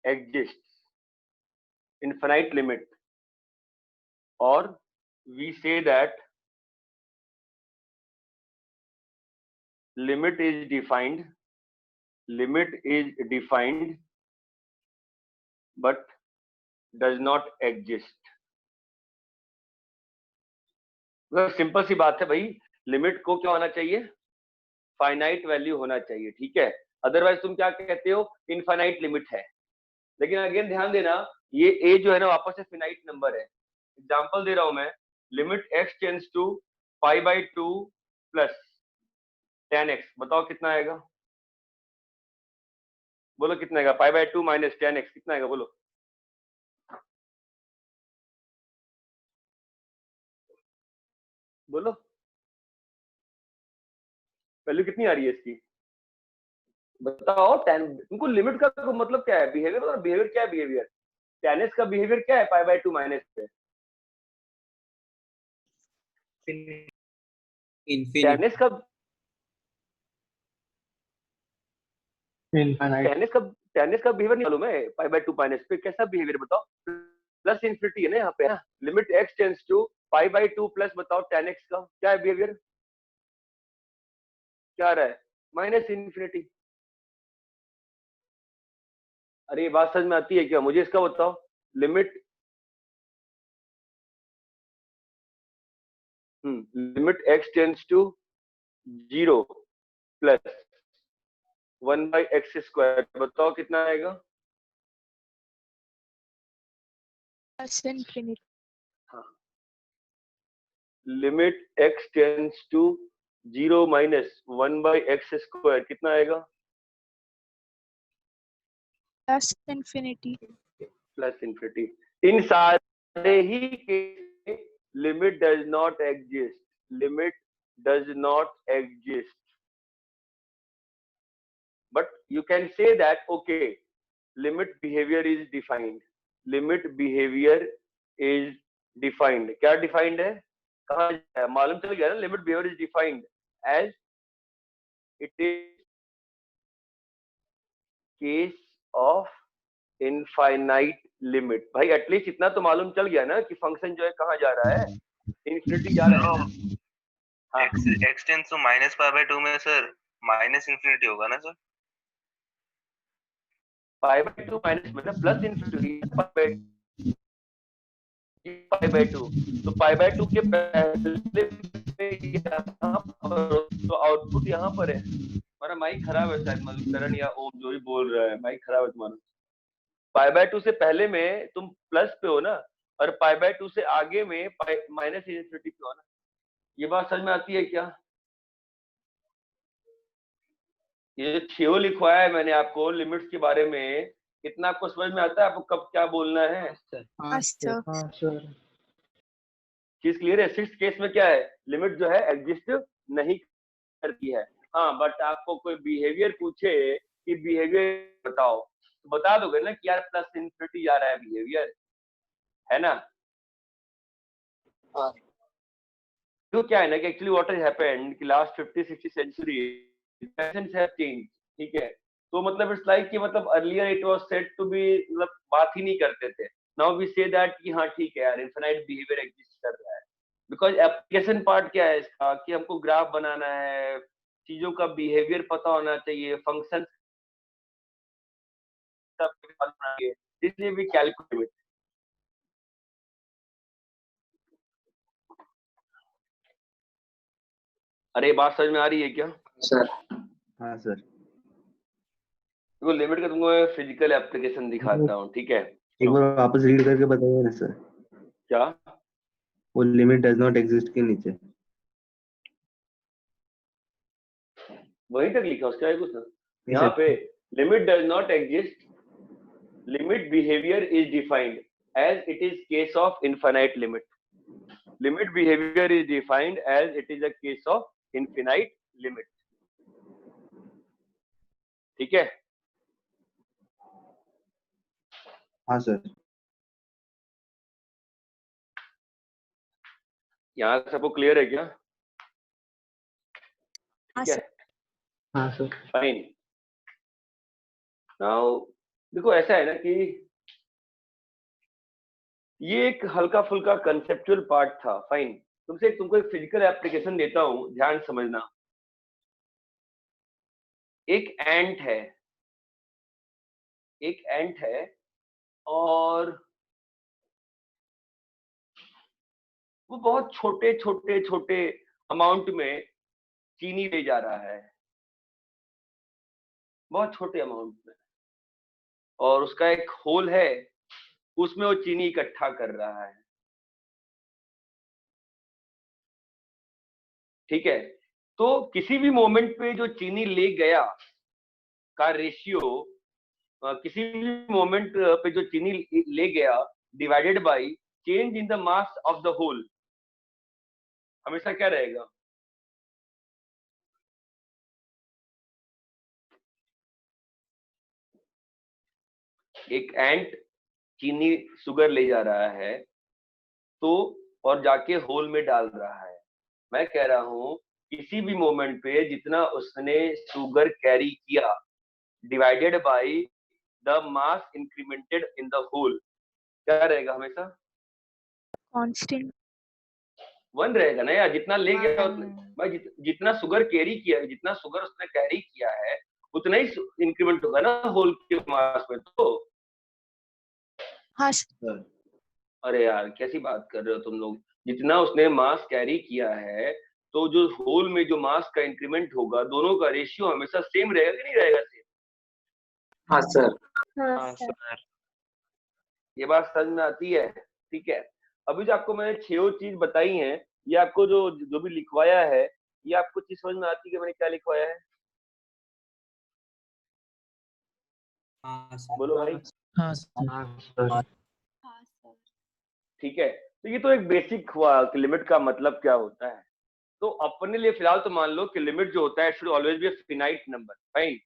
exists, infinite limit, or we say that limit is defined, but does not exist. Simple सी बात है भाई, लिमिट को क्या होना चाहिए, फाइनाइट वैल्यू होना चाहिए। ठीक है, अदरवाइज तुम क्या कहते हो, इनफाइनाइट लिमिट है। लेकिन अगेन ध्यान देना, ये a जो है ना वापस से फिनाइट नंबर है। एग्जांपल दे रहा हूं मैं, limit x tends to π/2 plus tan x, बताओ कितना आएगा, बोलो कितना आएगा, π/2 माइनस tan x कितना आएगा, बोलो। बोलो वैल्यू कितनी आ रही है इसकी, बताओ। tan तुमको लिमिट का तो मतलब क्या है, बिहेवियर, मतलब बिहेवियर क्या है, बिहेवियर tan x का बिहेवियर क्या है π/2 माइनस पे, tan x का बिहेवियर नहीं मालूम है, π/2 माइनस पे कैसा बिहेवियर बताओ, प्लस इन्फिनिटी है ना यहाँ पे, limit x tends to π/2 plus, बताओ tan x का क्या है बिहेवियर, क्या आ रहा है, माइनस इन्फिनिटी। अरे ये बात समझ में आती है क्या, मुझे इसका बताओ, limit x tends to 0 plus 1/x², बताओ कितना आएगा, हाँ, limit x tends to 0 minus 1/x² कितना आएगा, प्लस इन्फिनिटी। इन सारे ही case limit does not exist, limit does not exist, but you can say that okay, limit behavior is defined, limit behavior is defined, क्या डिफाइंड है, कहाँ है, मालूम चल गया ना, limit behaviour is defined as it is case of infinite limit. भाई एटलीस्ट इतना तो मालूम चल गया ना कि फंक्शन जो है कहाँ जा रहा है, इन्फिनिटी जा रहा है। हाँ, x टेंड्स टू माइनस π/2 में सर माइनस इन्फिनिटी होगा ना सर, π/2 माइनस मतलब प्लस इन्फिनिटी π/2, तो π/2 के पहले यहाँ पर, तो आउटपुट यहाँ पर है, हमारा माइक खराब है शायद, मधुकरण या ओम जो भी बोल रहा है, माइक खराब है तुम्हारा। π/2 से पहले में तुम प्लस पे हो ना, और π/2 से आगे में माइनस इन्फिनिटी पे हो ना। ये बात समझ में आती है क्या? ये जो थियो लिखवाया है मैंने आपको लिमिट्स के बारे में, इतना आपको समझ में आता है आपको कब क्या बोलना है? चीज क्लियर है? सिक्स केस में क्या है, लिमिट जो है एग्जिस्ट नहीं करती है। हाँ, बट आपको कोई बिहेवियर पूछे कि बिहेवियर बताओ, तो बता दोगे ना कि यार प्लस इन्फिनिटी जा रहा है बिहेवियर, है ना? तो क्या है ना कि एक्चुअली व्हाट हैज हैपेंड कि last 50-60 century fashions have change, ठीक है? तो मतलब इट्स लाइक कि मतलब earlier it was said to be, मतलब बात ही नहीं करते थे। नाउ वी से दैट कि हाँ ठीक है यार, इनफिनाइट बिहेवियर एग्जिस्ट कर रहा है। बिकॉज एप्लीकेशन पार्ट क्या है इसका कि हमको ग्राफ बनाना है, चीजों का बिहेवियर पता होना चाहिए, फंक्शन इसलिए भी कैलकुलेट। अरे बात समझ में आ रही है क्या सर? हाँ सर। देखो लिमिट का तुमको मैं फिजिकल एप्लीकेशन दिखाता हूँ, ठीक है? एक बार वापस रीड करके बताइए ना सर। क्या वो लिमिट डज नॉट एग्जिस्ट के नीचे वहीं तक लिखा उसका है कुछ ना? यहाँ पे limit does not exist, limit behavior is defined as it is case of infinite limit. Limit behavior is defined as it is a case of infinite limit. ठीक है? हाँ सर। यहाँ सबको क्लियर है क्या? ठीक है? हाँ सर। फाइन। नाउ देखो ऐसा है ना कि ये एक हल्का फुल्का कंसेप्चुअल पार्ट था, फाइन। तुमको एक फिजिकल एप्लीकेशन देता हूं, ध्यान समझना। एक एंट है और वो बहुत छोटे अमाउंट में चीनी ले जा रहा है, बहुत छोटे अमाउंट में, और उसका एक होल है, उसमें वो चीनी इकट्ठा कर रहा है। ठीक है? तो किसी भी मोमेंट पे जो चीनी ले गया का रेशियो, किसी भी मोमेंट पे जो चीनी ले गया divided by change in the mass of the whole, हमेशा क्या रहेगा? एक एंट चीनी शुगर ले जा रहा है तो, और जाके होल में डाल रहा है। मैं कह रहा हूं किसी भी मोमेंट पे जितना उसने शुगर कैरी किया divided by the mass incremented in the whole, क्या रहेगा? हमेशा कांस्टेंट 1 रहेगा ना यार। जितना ले गया भाई, जितना शुगर कैरी किया, जितना शुगर उसने कैरी किया है उतना ही इंक्रीमेंट होगा ना होल के मास में। तो हाँ अरे यार कैसी बात कर रहे हो तुम लोग? जितना उसने मास कैरी किया है तो जो होल में जो मास का इंक्रीमेंट होगा, दोनों का रेशियो हमेशा सेम रहेगा कि नहीं रहेगा? सेम। हाँ सर। हाँ सर। ये बात समझ में आती है? ठीक है। अभी जो आपको मैंने 6 चीज बताई हैं, ये आपको जो भी लिखवाया है, ये आपको चीज समझ में आती है कि मैंने क्या लिखवाया है? हाँ सर। बोलो भाई। हाँ सर। ठीक है, तो ये तो एक बेसिक हुआ कि लिमिट का मतलब क्या होता है। तो अपने लिए फिलहाल तो मान लो कि लिमिट जो होता है should always be finite number, fine.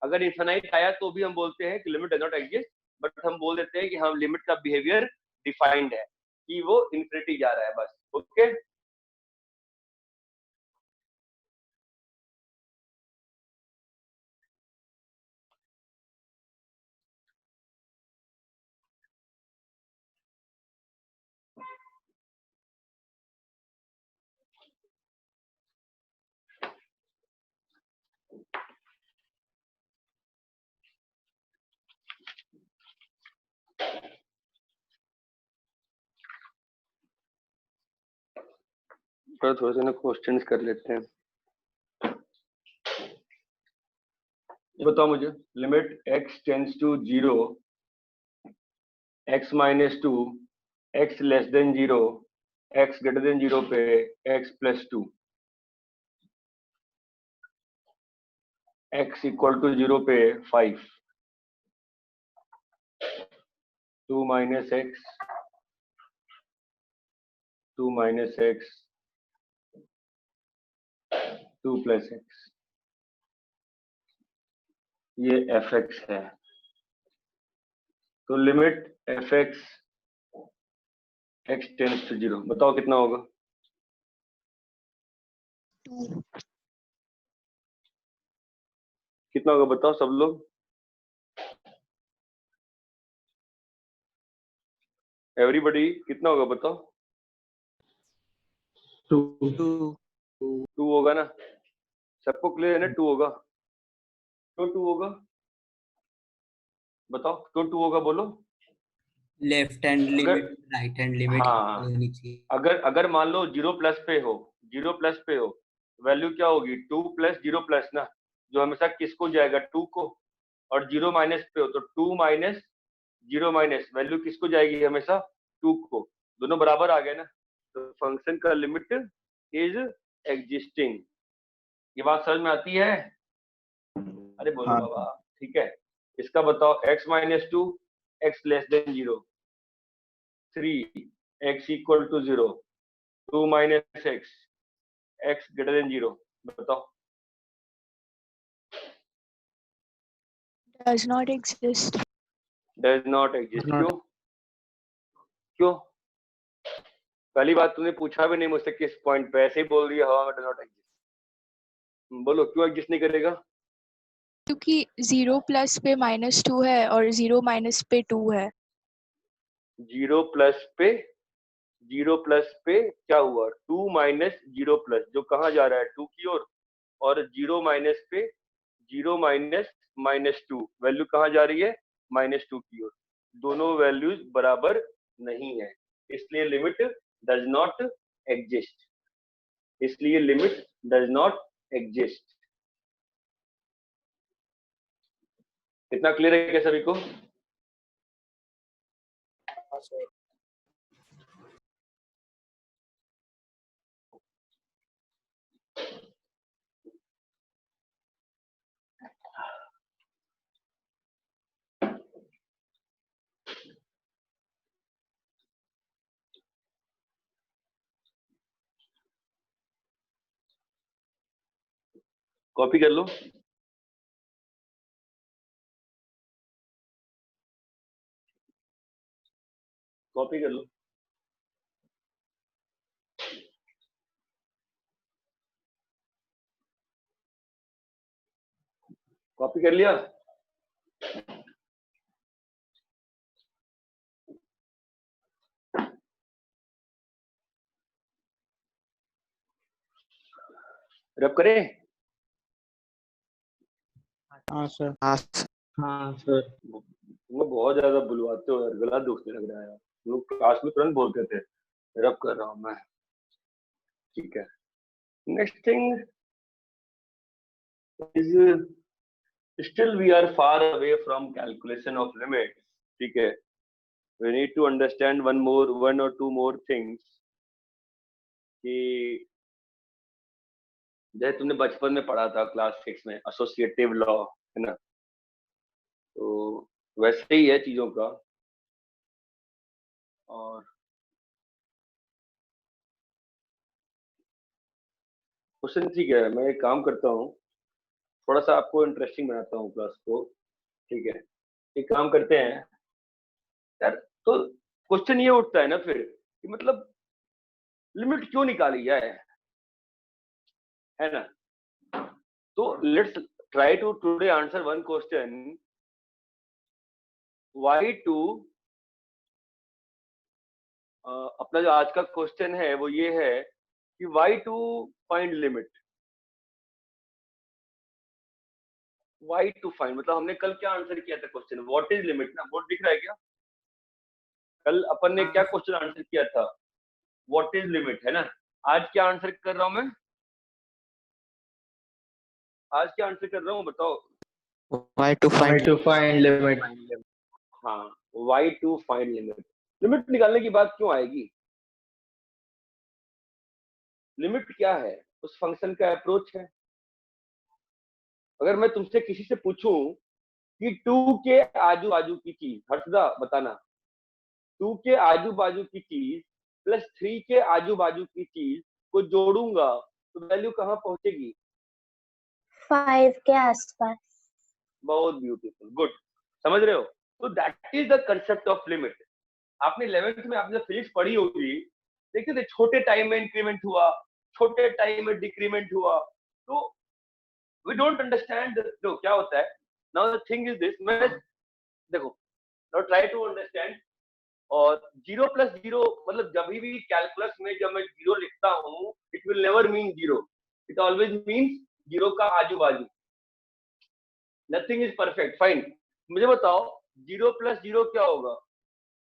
अगर इनफिनाइट आया तो भी हम बोलते हैं कि limit does not exist, but हम बोल देते हैं कि हम लिमिट का बिहेवियर डिफाइंड है कि वो इन्फिनिटी जा रहा है, बस। ओके? थोड़ा से ना क्वेश्चंस कर लेते हैं। ये बताओ मुझे, limit x tends to 0, x minus 2, x less than 0, x greater than 0 पे x plus 2, x equal to 0 पे 5, 2 minus x, 2 minus x, 2 plus x, ये fx है। तो limit fx x tends to 0, बताओ कितना होगा? कितना होगा बताओ सब लोग? एवरीबॉडी कितना होगा बताओ? 2 होगा ना? सबको क्लियर है ना? 2 होगा? क्यों 2 होगा बताओ? क्यों 2 होगा बोलो? Left hand limit right hand limit हाँ, होनी चाहिए। अगर मान लो 0 प्लस पे हो, 0 प्लस पे हो, वैल्यू क्या होगी? 2 प्लस 0 प्लस ना, जो हमेशा किसको जाएगा? 2 को। और 0 माइनस पे हो तो 2 माइनस 0 माइनस, वैल्यू किसको जाएगी? हमेशा 2 को। दोनों बराबर आ गए ना, तो फंक्शन का लिमिट इज एग्जिस्टिंग। ये बात समझ में आती है? अरे बोलो हाँ। बाबा। ठीक है, इसका बताओ, x minus 2, x less than 0, 3, x equal to 0, 2 minus x, x greater than 0, बताओ। Does not exist. Does not exist. क्यों? क्यों? पहली बात तूने पूछा भी नहीं मुझसे किस पॉइंट पे, ऐसे ही बोल दिया हवा में डज नॉट एग्जिस्ट। बोलो क्यों एग्जिस्ट नहीं करेगा? क्योंकि 0 प्लस पे -2 है और 0 माइनस पे 2 है। 0 प्लस पे क्या हुआ? 2 माइनस 0 प्लस, जो कहाँ जा रहा है? 2 की ओर। और 0 माइनस पे 0 माइनस -2, वैल्यू कहाँ जा रही है? -2 की ओर। दोनों वैल्यूज बराबर नहीं है, इसलिए लिमिट डज नॉट एग्जिस्ट। इसलिए लिमिट डज नॉट एग्जिस्ट। इतना क्लियर है क्या सभी को? कॉपी कर लो। कॉपी कर लो। कॉपी कर लिया? रब करें? हाँ सर। हाँ सर। तुम बहुत ज्यादा बुलवाते हो यार, गला दुखने लग रहा है यार। लोग क्लास में तुरंत बोलते थे रब कर रहा हूं मैं। ठीक है, next thing is still we are far away from calculation of limits. ठीक है, we need to understand one और टू मोर थिंग्स कि जैसे तुमने बचपन में पढ़ा था क्लास 6 में एसोसिएटिव लॉ, है ना? तो वैसे ही है चीजों का। और क्वेश्चन ठीक है, मैं एक काम करता हूँ, थोड़ा सा आपको इंटरेस्टिंग बनाता हूँ क्लास को। ठीक है, एक काम करते हैं यार। तो क्वेश्चन ये उठता है ना फिर कि मतलब लिमिट क्यों निकाली जाए, है ना? तो let's try to today answer one question. Why to, अपना जो आज का क्वेश्चन है वो ये है कि why to find limit. Why to find मतलब हमने कल क्या आंसर किया था क्वेश्चन? व्हाट इज लिमिट ना, बोर्ड दिख रहा है क्या? कल अपन ने क्या क्वेश्चन आंसर किया था? व्हाट इज लिमिट, है ना? आज क्या आंसर कर रहा हूं मैं? आज क्या आंसर कर रहा हूँ बताओ? y to find limit. हाँ, y to find limit. Limit निकालने की बात क्यों आएगी? लिमिट क्या है? उस फंक्शन का अप्रोच है। अगर मैं तुमसे किसी से पूछूं कि 2 के आजू बाजू की चीज, हर्षदा बताना, 2 के आजू बाजू की चीज प्लस 3 के आजू बाजू की चीज को जोड़ूंगा तो वैल्यू कहाँ पहुंचेगी? 5 के आसपास। बहुत ब्यूटीफुल, गुड, समझ रहे हो? तो that is the concept of limit. आपने 11th में आपने फिजिक्स पढ़ी होगी, देखते थे छोटे टाइम में इंक्रीमेंट हुआ, छोटे टाइम में डिक्रीमेंट हुआ, तो वी डोंट अंडरस्टैंड जो क्या होता है। Now the thing is this, मैं देखो, नाउ ट्राई टू अंडरस्टैंड। और 0 प्लस 0 मतलब जब भी कैलकुलस में जब मैं 0 लिखता हूँ, it will never mean 0, it always means 0 का आजू बाजू। Nothing is perfect, fine. मुझे बताओ 0 प्लस 0 क्या होगा?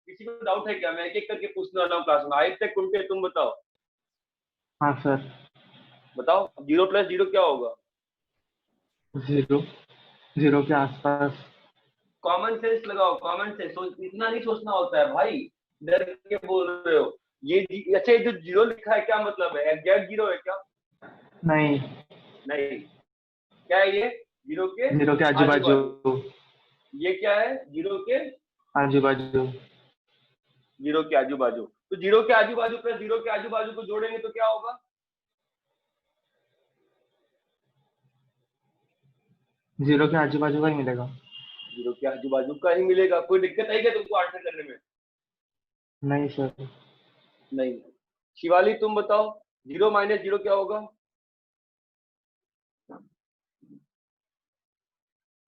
किसी को डाउट है क्या? मैं एक एक करके पूछने वाला हूँ क्लास में। आयत तक कुंटे तुम बताओ। हाँ सर। बताओ 0 प्लस 0 क्या होगा? 0 के आसपास। कॉमन सेंस लगाओ, कॉमन सेंस। इतना नहीं सोचना होता है भाई, डर के बोल रहे हो। ये अच्छा, ये जो 0 लिखा है क्या मतलब है? एग्जैक्ट 0 है क्या? नहीं, नहीं। क्या है ये? 0 के आजू बाजू। ये क्या है? 0 के आजू बाजू। 0 के आजू बाजू। तो 0 के आजू बाजू प्लस 0 के आजू बाजू को जोड़ेंगे तो क्या होगा? 0 के आजू बाजू का ही मिलेगा। 0 के आजू बाजू का ही मिलेगा। कोई दिक्कत है क्या तुमको आंसर करने में? नहीं सर। नहीं। शिवाली तुम बताओ 0 माइनस 0 क्या होगा?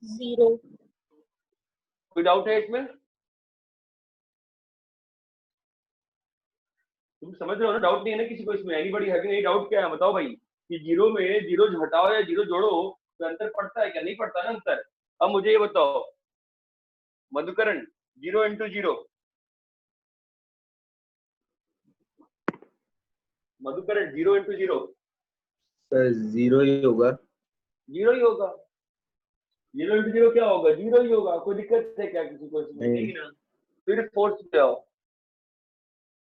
0। कोई डाउट है इसमें? तुम समझ रहे हो ना? डाउट नहीं है ना किसी को इसमें? Anybody having any doubt? क्या है बताओ भाई कि 0 में 0 हटाओ या 0 जोड़ो तो अंतर पड़ता है क्या? नहीं पड़ता ना अंतर। अब मुझे ये बताओ मधुकरण, 0 इंटू 0, मधुकरण 0 इंटू 0 0 ही होगा। 0 ही होगा। 0 इंटू 0 क्या होगा? 0 ही होगा। कोई दिक्कत है क्या किसी को इसमें? नहीं ना। फिर फोर्थ पे आओ।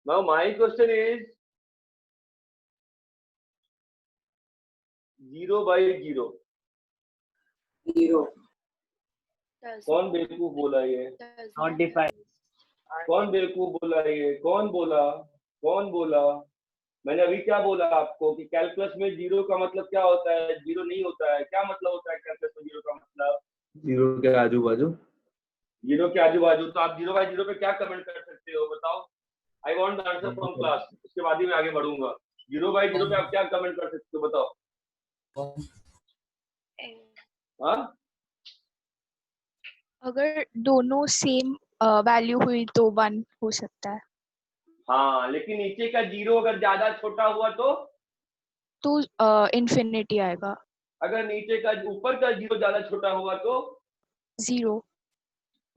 Now my question is 0 by 0। 0 कौन बेवकूफ बोला ये? Not defined. कौन बेवकूफ बोला ये? कौन बोला? कौन बोला? मैंने अभी क्या बोला आपको कि कैलकुलस में 0 का मतलब क्या होता है? 0 नहीं होता है। क्या मतलब होता है कैलकुलस में 0 का मतलब? 0 के आजू बाजू। 0 के आजू बाजू। तो आप 0 बाई 0 पे क्या कमेंट कर सकते हो बताओ? I want the answer from class, उसके बाद ही मैं आगे बढ़ूंगा। 0 बाई 0 पे आप क्या कमेंट कर सकते हो बताओ? हाँ, अगर दोनों सेम वैल्यू हुई तो 1 हो सकता है। हाँ, लेकिन नीचे का 0 अगर ज्यादा छोटा हुआ तो इन्फिनिटी आएगा। अगर नीचे का ऊपर का 0 ज्यादा छोटा हुआ तो 0।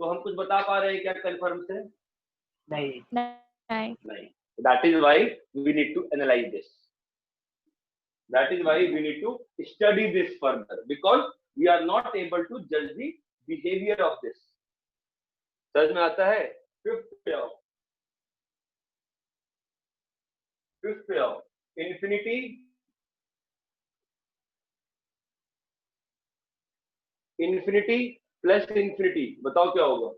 तो हम कुछ बता पा रहे हैं क्या कंफर्म से? नहीं। नहीं। That is why we need to analyze this. That is why we need to study this further because we are not able to judge the behavior of this. समझ में आता है? फिफ्थ पे आओ। फिफ्थ पे आओ। इंफिनिटी इंफिनिटी प्लस इंफिनिटी बताओ क्या होगा?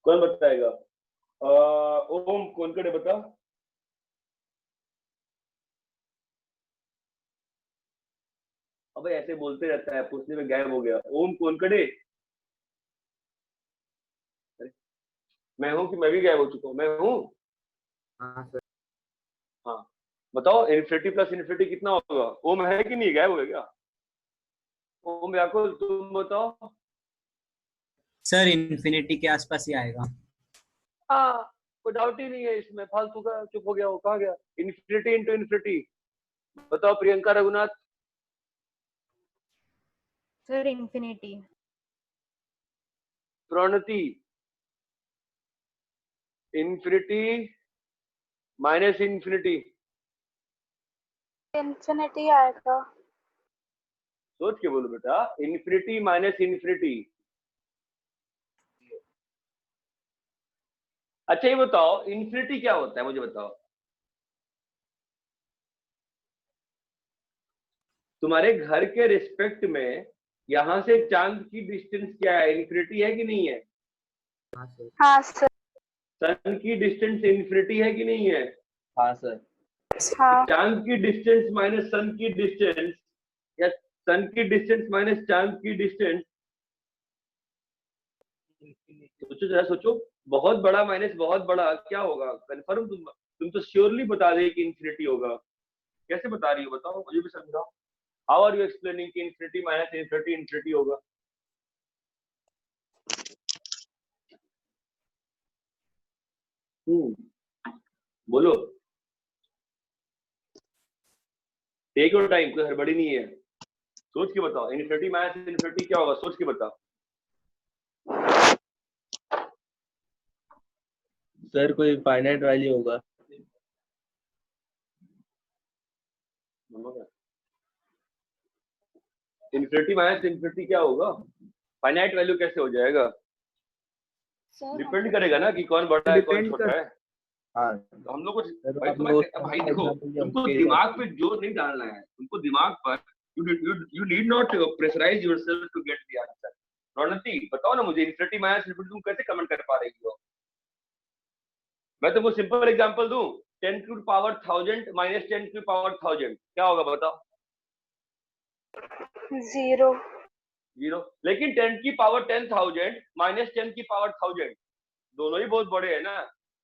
कौन बताएगा? ओम कौन करे बता? अबे ऐसे बोलते रहता है, पूछने में गायब हो गया। ओम कौन करे? मैं हूं कि मैं भी गायब हो चुका हूँ? मैं हूँ। हाँ सर। हाँ बताओ इन्फिनिटी प्लस इन्फिनिटी कितना होगा? ओम है कि नहीं? गायब हो गया क्या? ओम याकुल तुम बताओ। सर इन्फिनिटी के आसपास ही आएगा। हाँ, कोई डाउट ही नहीं है इसमें। फालतू का चुप हो गया वो, कहाँ गया? इन्फिनिटी इंटू इन्फिनिटी बताओ Priyanka Raghunath. Sir infinity. Pranati infinity minus infinity. Infinity आएगा। सोच के बोलो बेटा, इन्फिनिटी माइनस इन्फिनिटी। अच्छा ये बताओ इन्फिनिटी क्या होता है, मुझे बताओ। तुम्हारे घर के रिस्पेक्ट में यहाँ से चांद की डिस्टेंस क्या है, इन्फिनिटी है कि नहीं है? हाँ सर। सन की डिस्टेंस इन्फिनिटी है कि नहीं है? हाँ सर। हाँ। चांद की डिस्टेंस माइनस सन की डिस्टेंस, या सन की डिस्टेंस माइनस चांद की डिस्टेंस, सोचो जरा सोचो, बहुत बड़ा माइनस बहुत बड़ा क्या होगा? कंफर्म तुम तो श्योरली बता दे कि इन्फिनिटी होगा। कैसे बता रही हो बताओ, मुझे भी समझाओ। हाउ आर यू एक्सप्लेनिंग कि इन्फिनिटी माइनस इन्फिनिटी इन्फिनिटी होगा? बोलो, टेक योर टाइम, कोई हड़बड़ी नहीं है, सोच के बताओ। इन्फिनिटी माइनस इन्फिनिटी क्या होगा, सोच के बताओ। सर कोई फाइनाइट वैल्यू होगा। इन्फिनिटी माइनस इन्फिनिटी क्या होगा? फाइनाइट वैल्यू कैसे हो जाएगा? डिपेंड करेगा ना कि कौन बड़ा है कौन छोटा है। हाँ तो हम लोग को भाई देखो, तुमको दिमाग पे जोर नहीं डालना है, तुमको दिमाग पर you need not pressurize yourself to get the answer। रणनीति बताओ ना मुझे, इन्फिनिटी माइनस इन्फिनिटी तुम कैसे कमेंट कर पा रही हो? मैं तुमको सिंपल एग्जांपल दूं, 10 to the power 1000 minus 10 to the power 1000 क्या होगा बताओ? 0। लेकिन 10 की पावर 10,000 माइनस 10 की पावर 1000 दोनों ही बहुत बड़े हैं ना।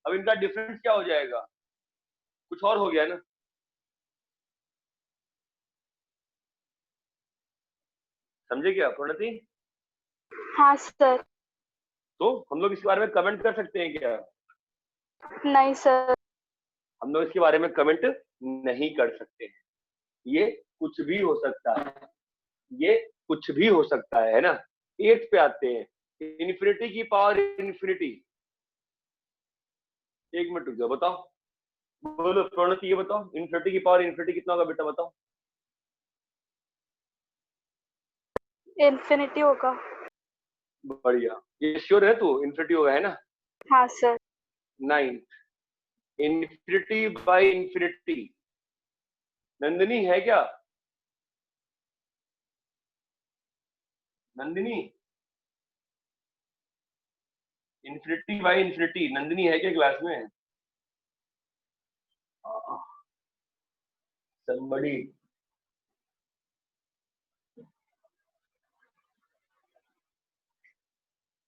अब इनका डिफरेंस क्या हो जाएगा? कुछ और हो गया ना। समझे क्या प्रणति? हाँ सर। तो हम लोग इस बारे में कमेंट कर सकते हैं क्या? नहीं सर। हम लोग इसके बारे में कमेंट नहीं कर सकते हैं। ये कुछ भी हो सकता है, ये कुछ भी हो सकता है ना। 8 पे आते हैं, इन्फिनिटी की पावर इन्फिनिटी। एक मिनट रुक जाओ, बताओ बोलो प्रणति, ये बताओ इन्फिनिटी की पावर इन्फिनिटी कितना होगा बेटा बताओ? इन्फिनिटी होगा। बढ़िया, ये श्योर है तू इन्फिनिटी होगा है ना? हाँ sir. 9 infinity by infinity Nandini है क्या? Nandini, infinity by infinity Nandini है क्या क्लास में? somebody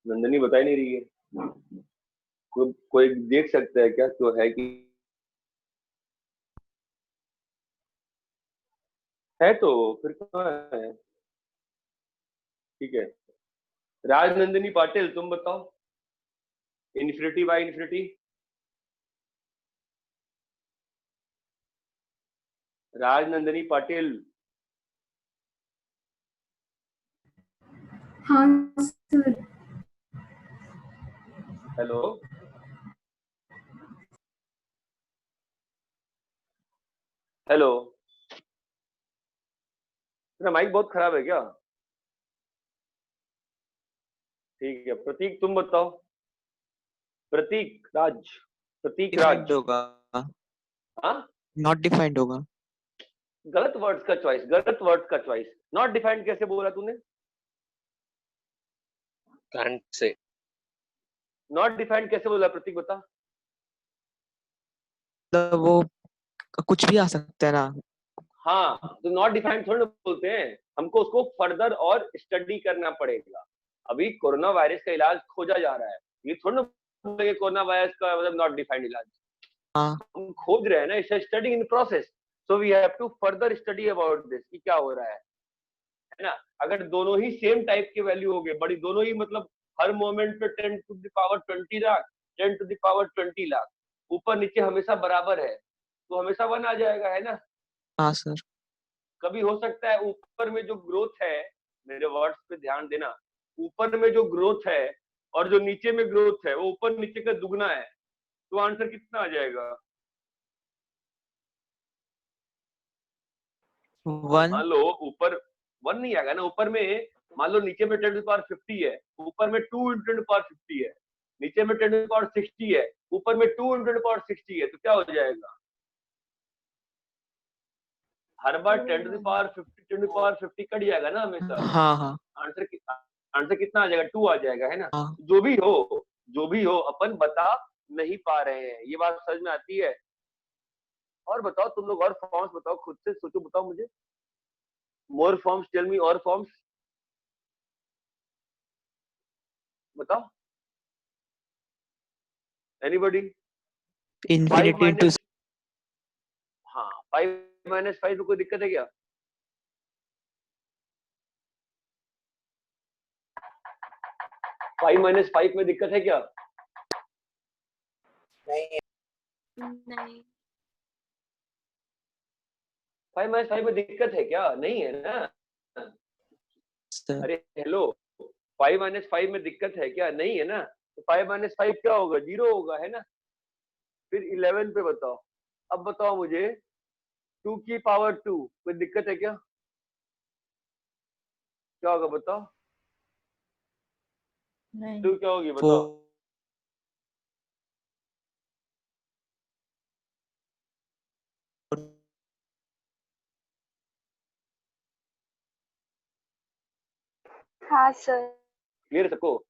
नंदिनी बता ही नहीं रही है। कोई देख सकता है क्या तो है कि है? तो फिर कहाँ है? ठीक है, राजनंदिनी पाटिल तुम बताओ infinity by infinity. Rajnandini Patil. हाँ सर। हेलो, हेलो, तेरा माइक बहुत खराब है क्या? ठीक है, प्रतीक तुम बताओ। प्रतीक राज, प्रतीक राज होगा। हाँ, नॉट डिफाइंड होगा। गलत वर्ड्स का चॉइस, गलत वर्ड्स का चॉइस। नॉट डिफाइंड कैसे बोला तूने? Can't say. नॉट डिफाइंड कैसे बोला प्रतीक बता? तो वो कुछ भी आ सकता है ना। हाँ, तो नॉट डिफाइंड थोड़ा बोलते हैं, हमको उसको फर्दर और स्टडी करना पड़ेगा। अभी कोरोना वायरस का इलाज खोजा जा रहा है, ये थोड़ा बोलेंगे कोरोना वायरस का मतलब नॉट डिफाइंड इलाज। हम खोज रहे हैं ना, it's study in process, so we have to further study about this कि क्या हो रहा है ना। अगर दोनों ही सेम टाइप के वैल्यू हो गए, बड़ी दोनों ही मतलब हर मोमेंट पे 10 to the power 20 lakh 10 to the power 20 lakh ऊपर नीचे हमेशा बराबर है, तो हमेशा 1 आ जाएगा है ना। हाँ सर। कभी हो सकता है ऊपर में जो ग्रोथ है, मेरे वर्ड्स पे ध्यान देना, ऊपर में जो ग्रोथ है और जो नीचे में ग्रोथ है वो ऊपर नीचे का दुगना है, तो आंसर कितना आ जाएगा? 1। मान लो ऊपर 1 नहीं आएगा ना। ऊपर में मान लो नीचे में 10⁻50 है, ऊपर में 2 × 10⁻50 है, नीचे में 10⁻60 है, ऊपर में 2 × 10⁻60 है, तो क्या हो जाएगा? हर बार 10⁻50 कट जाएगा ना हमेशा। हाँ हाँ आंसर कितना आ जाएगा? 2 आ जाएगा, है ना। हाँ। जो भी हो अपन बता नहीं पा रहे हैं, ये बात समझ में आती है। और बताओ तुम लोग, और फॉर्म्स बताओ, खुद से सोचो, बताओ मुझे। मोर फॉर्म्स, टेल मी और फॉर्म्स, बताओ। एनीबॉडी? इन्फिनिटी इनटू हाँ, 5 - 5 में कोई दिक्कत है क्या? फाइव माइनस 5 में दिक्कत है क्या? नहीं 5 - 5 में दिक्कत है क्या? नहीं है ना। सर। अरे हेलो, 5 - 5 में दिक्कत है क्या? नहीं है ना। तो 5 - 5 क्या होगा? 0 होगा, है ना। फिर 11 पे बताओ। अब बताओ मुझे 2 की पावर 2 कोई दिक्कत है क्या? क्या होगा बताओ? नहीं 2 क्या होगी बताओ? हाँ सर। क्लियर सबको?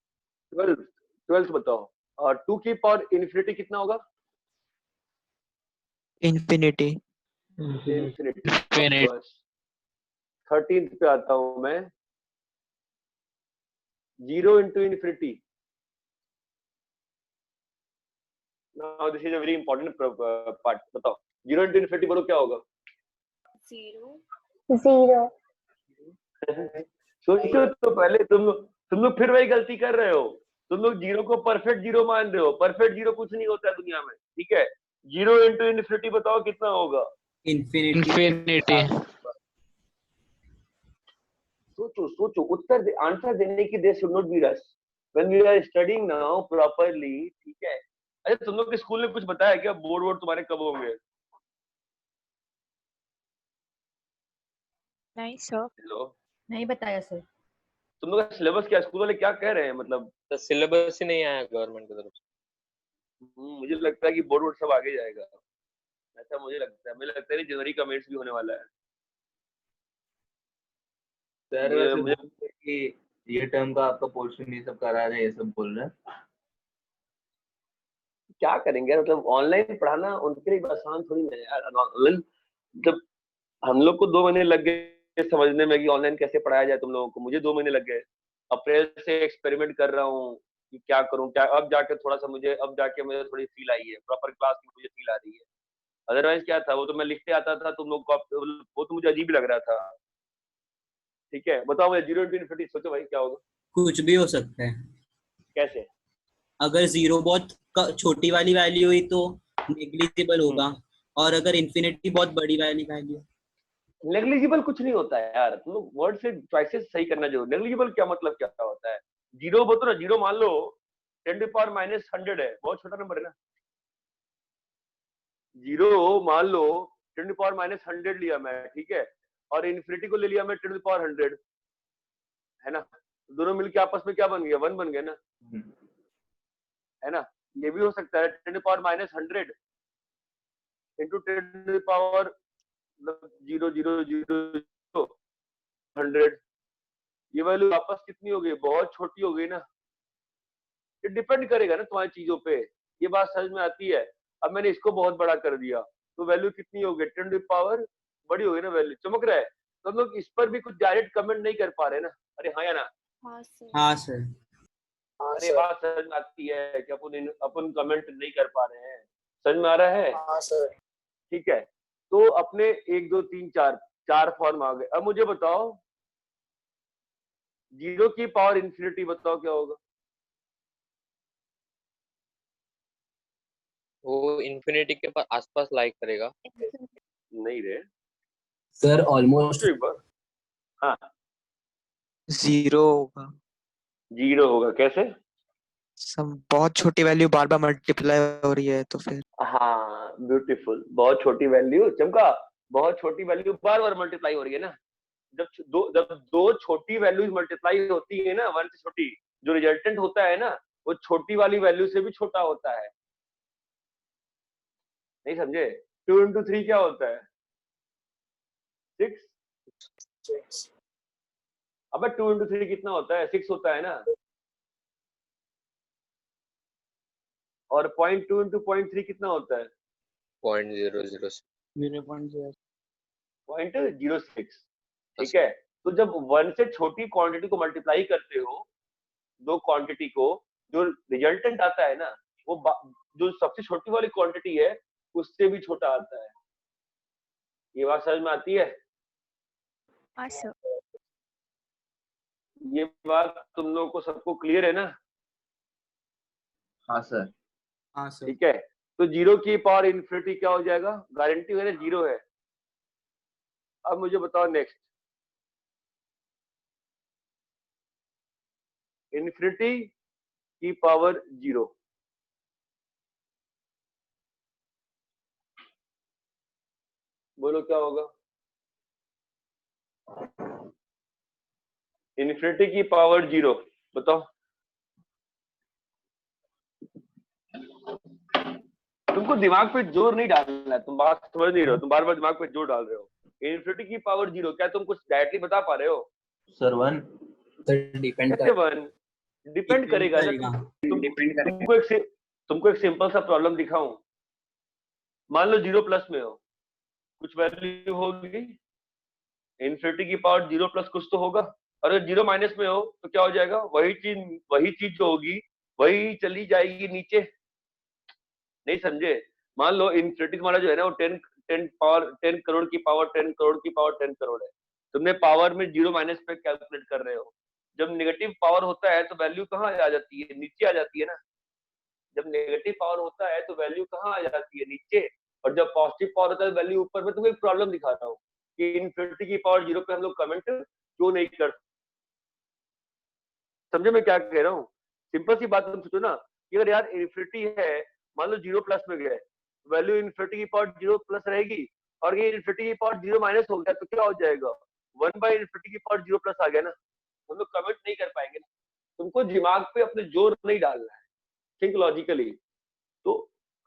12th बताओ। और 2 की पावर इन्फिनिटी कितना होगा? इन्फिनिटी। बस 13th पे आता हूं मैं। 0 × infinity. Now this is a very important part. बताओ 0 × इन्फिनिटी बोलो क्या होगा? 0 सोचो तो पहले। तुम लोग फिर वही गलती कर रहे हो। तुम लोग 0 को परफेक्ट 0 मान रहे हो। परफेक्ट 0 कुछ नहीं होता है दुनिया में, ठीक है। 0 × इन्फिनिटी बताओ कितना होगा? इन्फिनिटी। सोचो उत्तर दे, आंसर देने की देर should not be rush when we are studying now properly, ठीक है। अच्छा तुम लोग के स्कूल में कुछ बताया क्या? बोर्ड तुम्हारे कब होंगे? नहीं सर। हेलो, नहीं बताया सर। तुम लोग का सिलेबस क्या? स्कूल वाले क्या कह रहे हैं? मतलब तो सिलेबस ही नहीं आया गवर्नमेंट की तरफ से। मुझे लगता है कि बोर्ड सब आगे जाएगा, ऐसा मुझे लगता है। मुझे लगता है जनवरी का मेंस भी होने वाला है। सर वैसे कि ये टर्म का आपका पोर्शन ये सब करा रहे हैं, ये सब बोल रहे हैं। क्या करेंगे मतलब ऑनलाइन पढ़ाना उनके लिए आसान थोड़ी है यार। ऑनलाइन जब हम लोग को 2 महीने लग गए समझने में कि ऑनलाइन कैसे पढ़ाया जाए, तुम लोगों को, मुझे 2 महीने लग गए। अप्रैल से एक्सपेरिमेंट कर रहा हूँ कि क्या करूँ क्या। अब जाके थोड़ा सा मुझे, अब जाके मुझे थोड़ी फील आई है, प्रॉपर क्लास की मुझे फील आ रही है। अदरवाइज क्या था, वो तो मैं लिखते आता था तुम लोग को, वो तो मुझे अजीब लग रहा था। ठीक है बताओ मुझे 0 × इन्फिनिटी सोचो भाई क्या होगा? कुछ भी हो सकता है। कैसे? अगर 0 बहुत छोटी वाली वैल्यू हुई तो नेग्लिजिबल होगा, और अगर इन्फिनिटी बहुत बड़ी वाली वैल्यू। नेग्लिजिबल कुछ नहीं होता है यार, तुम लोग वर्ड से चॉइसेस सही करना जरूर। नेग्लिजिबल क्या मतलब क्या होता है? 0 बोलो ना, 0 मान लो 10⁻−100 है, बहुत छोटा नंबर है ना। 0 मान लो 10⁻−100 लिया मैं, ठीक है, और इन्फिनिटी को ले लिया मैं 10⁻100, है ना। दोनों मिलके आपस में क्या बन गया? 1 बन गया ना, है ना। ये भी हो सकता है 10⁻−100 इंटू 10⁻0000100। ये वैल्यू वापस कितनी हो गई? बहुत छोटी हो गई ना। ये डिपेंड करेगा ना तुम्हारी चीजों पे, ये बात समझ में आती है। अब मैंने इसको बहुत बड़ा कर दिया तो वैल्यू कितनी हो गई? 10⁻, बड़ी हो गई ना वैल्यू। चमक रहा है तो हम लोग इस पर भी कुछ डायरेक्ट कमेंट नहीं कर पा रहे ना। अरे हाँ या ना? हाँ सर। अरे बात समझ में आती है कि अपन कमेंट नहीं कर पा रहे हैं। समझ में आ रहा है? हाँ सर। ठीक है, तो अपने 1 2 3 4 फॉर्म आ गए। अब मुझे बताओ 0 की पावर इन्फिनिटी बताओ क्या होगा? वो इन्फिनिटी के पास आसपास लाइक करेगा। नहीं रे सर ऑलमोस्ट। एक बार हाँ 0 होगा। 0 होगा। कैसे? सब बहुत छोटी वैल्यू बार बार मल्टीप्लाई हो रही है तो फिर। हाँ ब्यूटीफुल, बहुत छोटी वैल्यू चमका, बहुत छोटी वैल्यू बार बार मल्टीप्लाई हो रही है ना। जब दो छोटी वैल्यूज मल्टीप्लाई होती है ना, 1 से छोटी, जो रिजल्टेंट होता है ना वो छोटी वाली वैल्यू से भी छोटा होता है। नहीं समझे? 2 into 3 क्या होता है? 6। अबे 2 into 3 कितना होता है? 6 होता है ना। और 0.2 into 0.3 कितना होता है? 0.006। 0.06। ठीक है, तो जब 1 से छोटी क्वांटिटी को मल्टीप्लाई करते हो, दो क्वांटिटी को, जो रिजल्टेंट आता है ना वो जो सबसे छोटी वाली क्वांटिटी है उससे भी छोटा आता है। ये बात समझ में आती है? हाँ सर। ये बात तुम लोगों को सबको क्लियर है ना? हाँ सर। हाँ सर। ठीक है, तो 0 की पावर इन्फिनिटी क्या हो जाएगा? गारंटी है ना 0 है। अब मुझे बताओ नेक्स्ट, इन्फिनिटी की पावर 0 बोलो क्या होगा? इन्फिनिटी की पावर 0 बताओ। तुमको दिमाग पे जोर नहीं डालना है, तुम बात समझ नहीं रहे हो, तुम बार बार दिमाग पे जोर डाल रहे हो। इन्फिनिटी की पावर 0 क्या तुम कुछ डायरेक्टली बता पा रहे हो? सर 1। डिपेंड कैसे 1? डिपेंड करेगा ना। तुमको एक सिंपल सा प्रॉब्लम दिखाऊं। मान लो 0 प्लस में हो, कुछ वैल्यू होगी, इन्फिनिटी की पावर 0 प्लस कुछ तो होगा। और अगर 0 माइनस में हो तो क्या हो जाएगा? वही चीज जो होगी वही चली जाएगी नीचे। नहीं समझे? मान लो इन्फिनिटी तुम्हारा जो है ना वो 10 करोड़ की पावर 10 करोड़ की पावर 10 करोड़ है। तुमने पावर में 0 माइनस पे कैलकुलेट कर रहे हो। जब नेगेटिव पावर होता है तो वैल्यू कहाँ आ जाती है? नीचे आ जाती है ना। जब नेगेटिव पावर होता है तो वैल्यू कहाँ आ जाती है? नीचे। और जब पॉजिटिव पावर होता है वैल्यू ऊपर। मैं तुम्हें एक प्रॉब्लम दिखा रहा हूँ कि इन्फिनिटी की पावर 0 पे हम लोग कमेंट क्यों नहीं कर। समझे मैं क्या कह रहा हूँ? सिंपल सी बात तुम सोचो ना कि अगर यार इन्फिनिटी है, मान लो 0 प्लस में गए, वैल्यू इन्फिनिटी की पावर 0 प्लस रहेगी। और ये इन्फिनिटी की पावर 0 माइनस हो गया तो क्या हो जाएगा? 1 बाई इन्फिनिटी की पावर 0 प्लस आ गया ना। हम लोग कमेंट नहीं कर पाएंगे ना। तुमको दिमाग पे अपने जोर नहीं डालना है, थिंक लॉजिकली। तो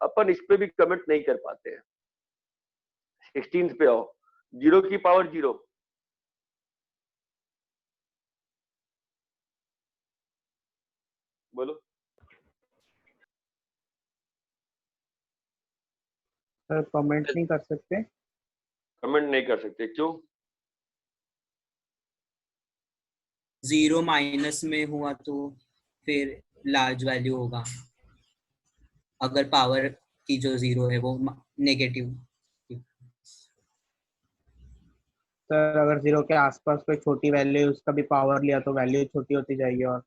अपन इस पे भी कमेंट नहीं कर पाते हैं। 16 पे आओ, 0 की पावर 0 बोलो। सर कमेंट नहीं कर सकते? कमेंट नहीं कर सकते क्यों? 0 माइनस में हुआ तो फिर लार्ज वैल्यू होगा, अगर पावर की जो 0 है वो नेगेटिव। सर अगर 0 के आसपास कोई छोटी वैल्यू है उसका भी पावर लिया तो वैल्यू छोटी होती जाएगी। और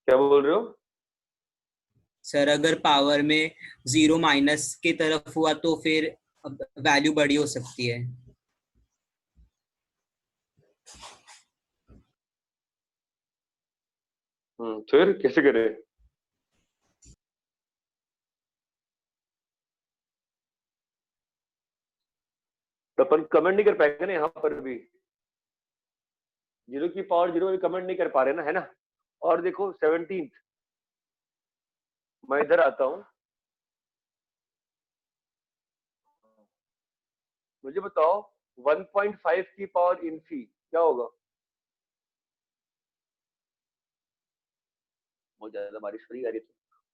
क्या बोल रहे हो? सर अगर पावर में 0 माइनस की तरफ हुआ तो फिर वैल्यू बड़ी हो सकती है। फिर कैसे करें? तो अपन कमेंट नहीं कर पाएंगे ना यहाँ पर भी। 0 की पावर 0 भी कमेंट नहीं कर पा रहे ना, है ना। और देखो 17, मैं इधर आता हूँ, मुझे बताओ 1.5 की पावर इन्फी क्या होगा? बहुत ज्यादा बारिश हो रही है।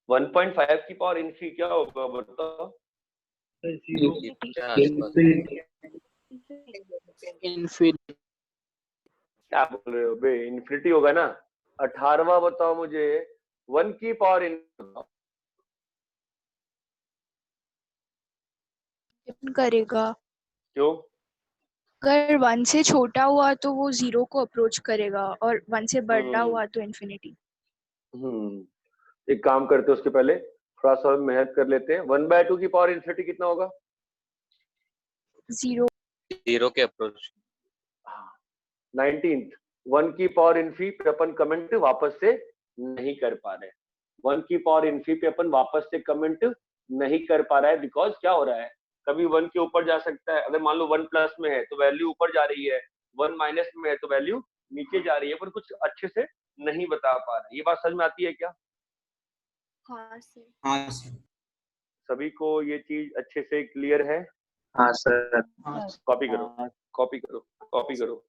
1.5 की पावर इन्फी क्या होगा बताओ? क्या बोल रहे हो बे? इन्फिनिटी होगा ना। 18वां बताओ मुझे, 1 की पावर इन्फी करेगा। क्यों? अगर 1 से छोटा हुआ तो वो 0 को अप्रोच करेगा और 1 से बड़ा हुआ तो इन्फिनिटी। एक काम करते हैं, उसके पहले थोड़ा सा मेहनत कर लेते हैं। 1/2 की पावर इन्फिनिटी कितना होगा? 0 के अप्रोच। 19th 1 की पावर इन्फी पे अपन कमेंट वापस से नहीं कर पा रहे। 1 की पावर इन्फी पे अपन वापस से कमेंट नहीं कर पा रहा है बिकॉज क्या हो रहा है, कभी 1 के ऊपर जा सकता है, अगर मान लो 1 प्लस में है तो वैल्यू ऊपर जा रही है, 1 माइनस में है तो वैल्यू नीचे जा रही है, पर कुछ अच्छे से नहीं बता पा रहा है। ये बात समझ में आती है क्या? हाँ सर। हाँ सर। सभी को ये चीज अच्छे से क्लियर है? हाँ सर। कॉपी करो, कॉपी करो, कॉपी करो।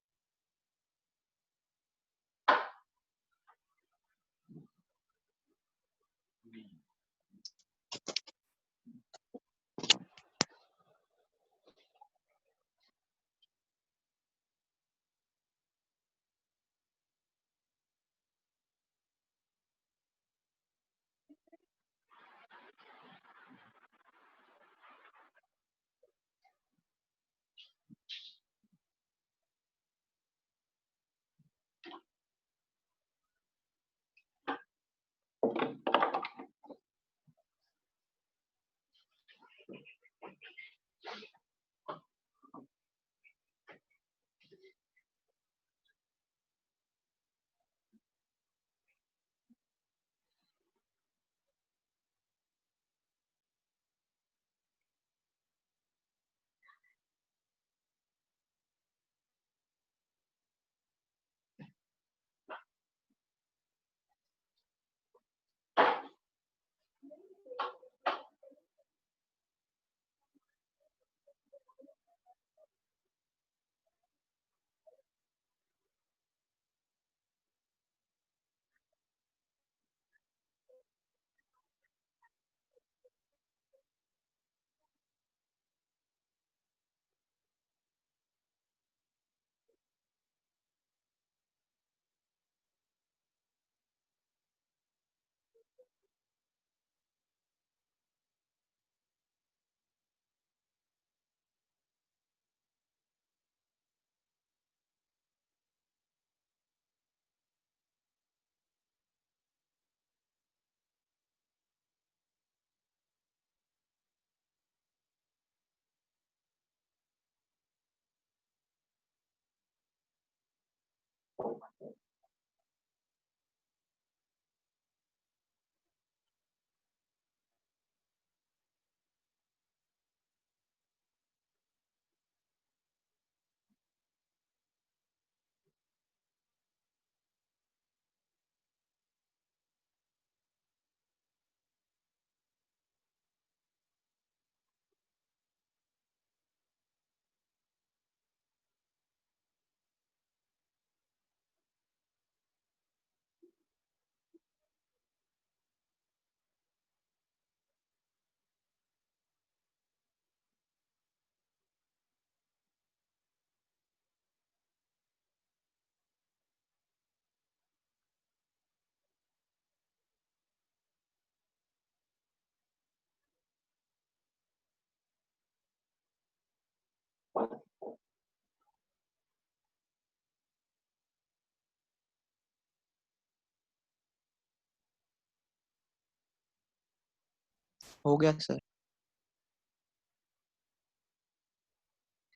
हो गया सर।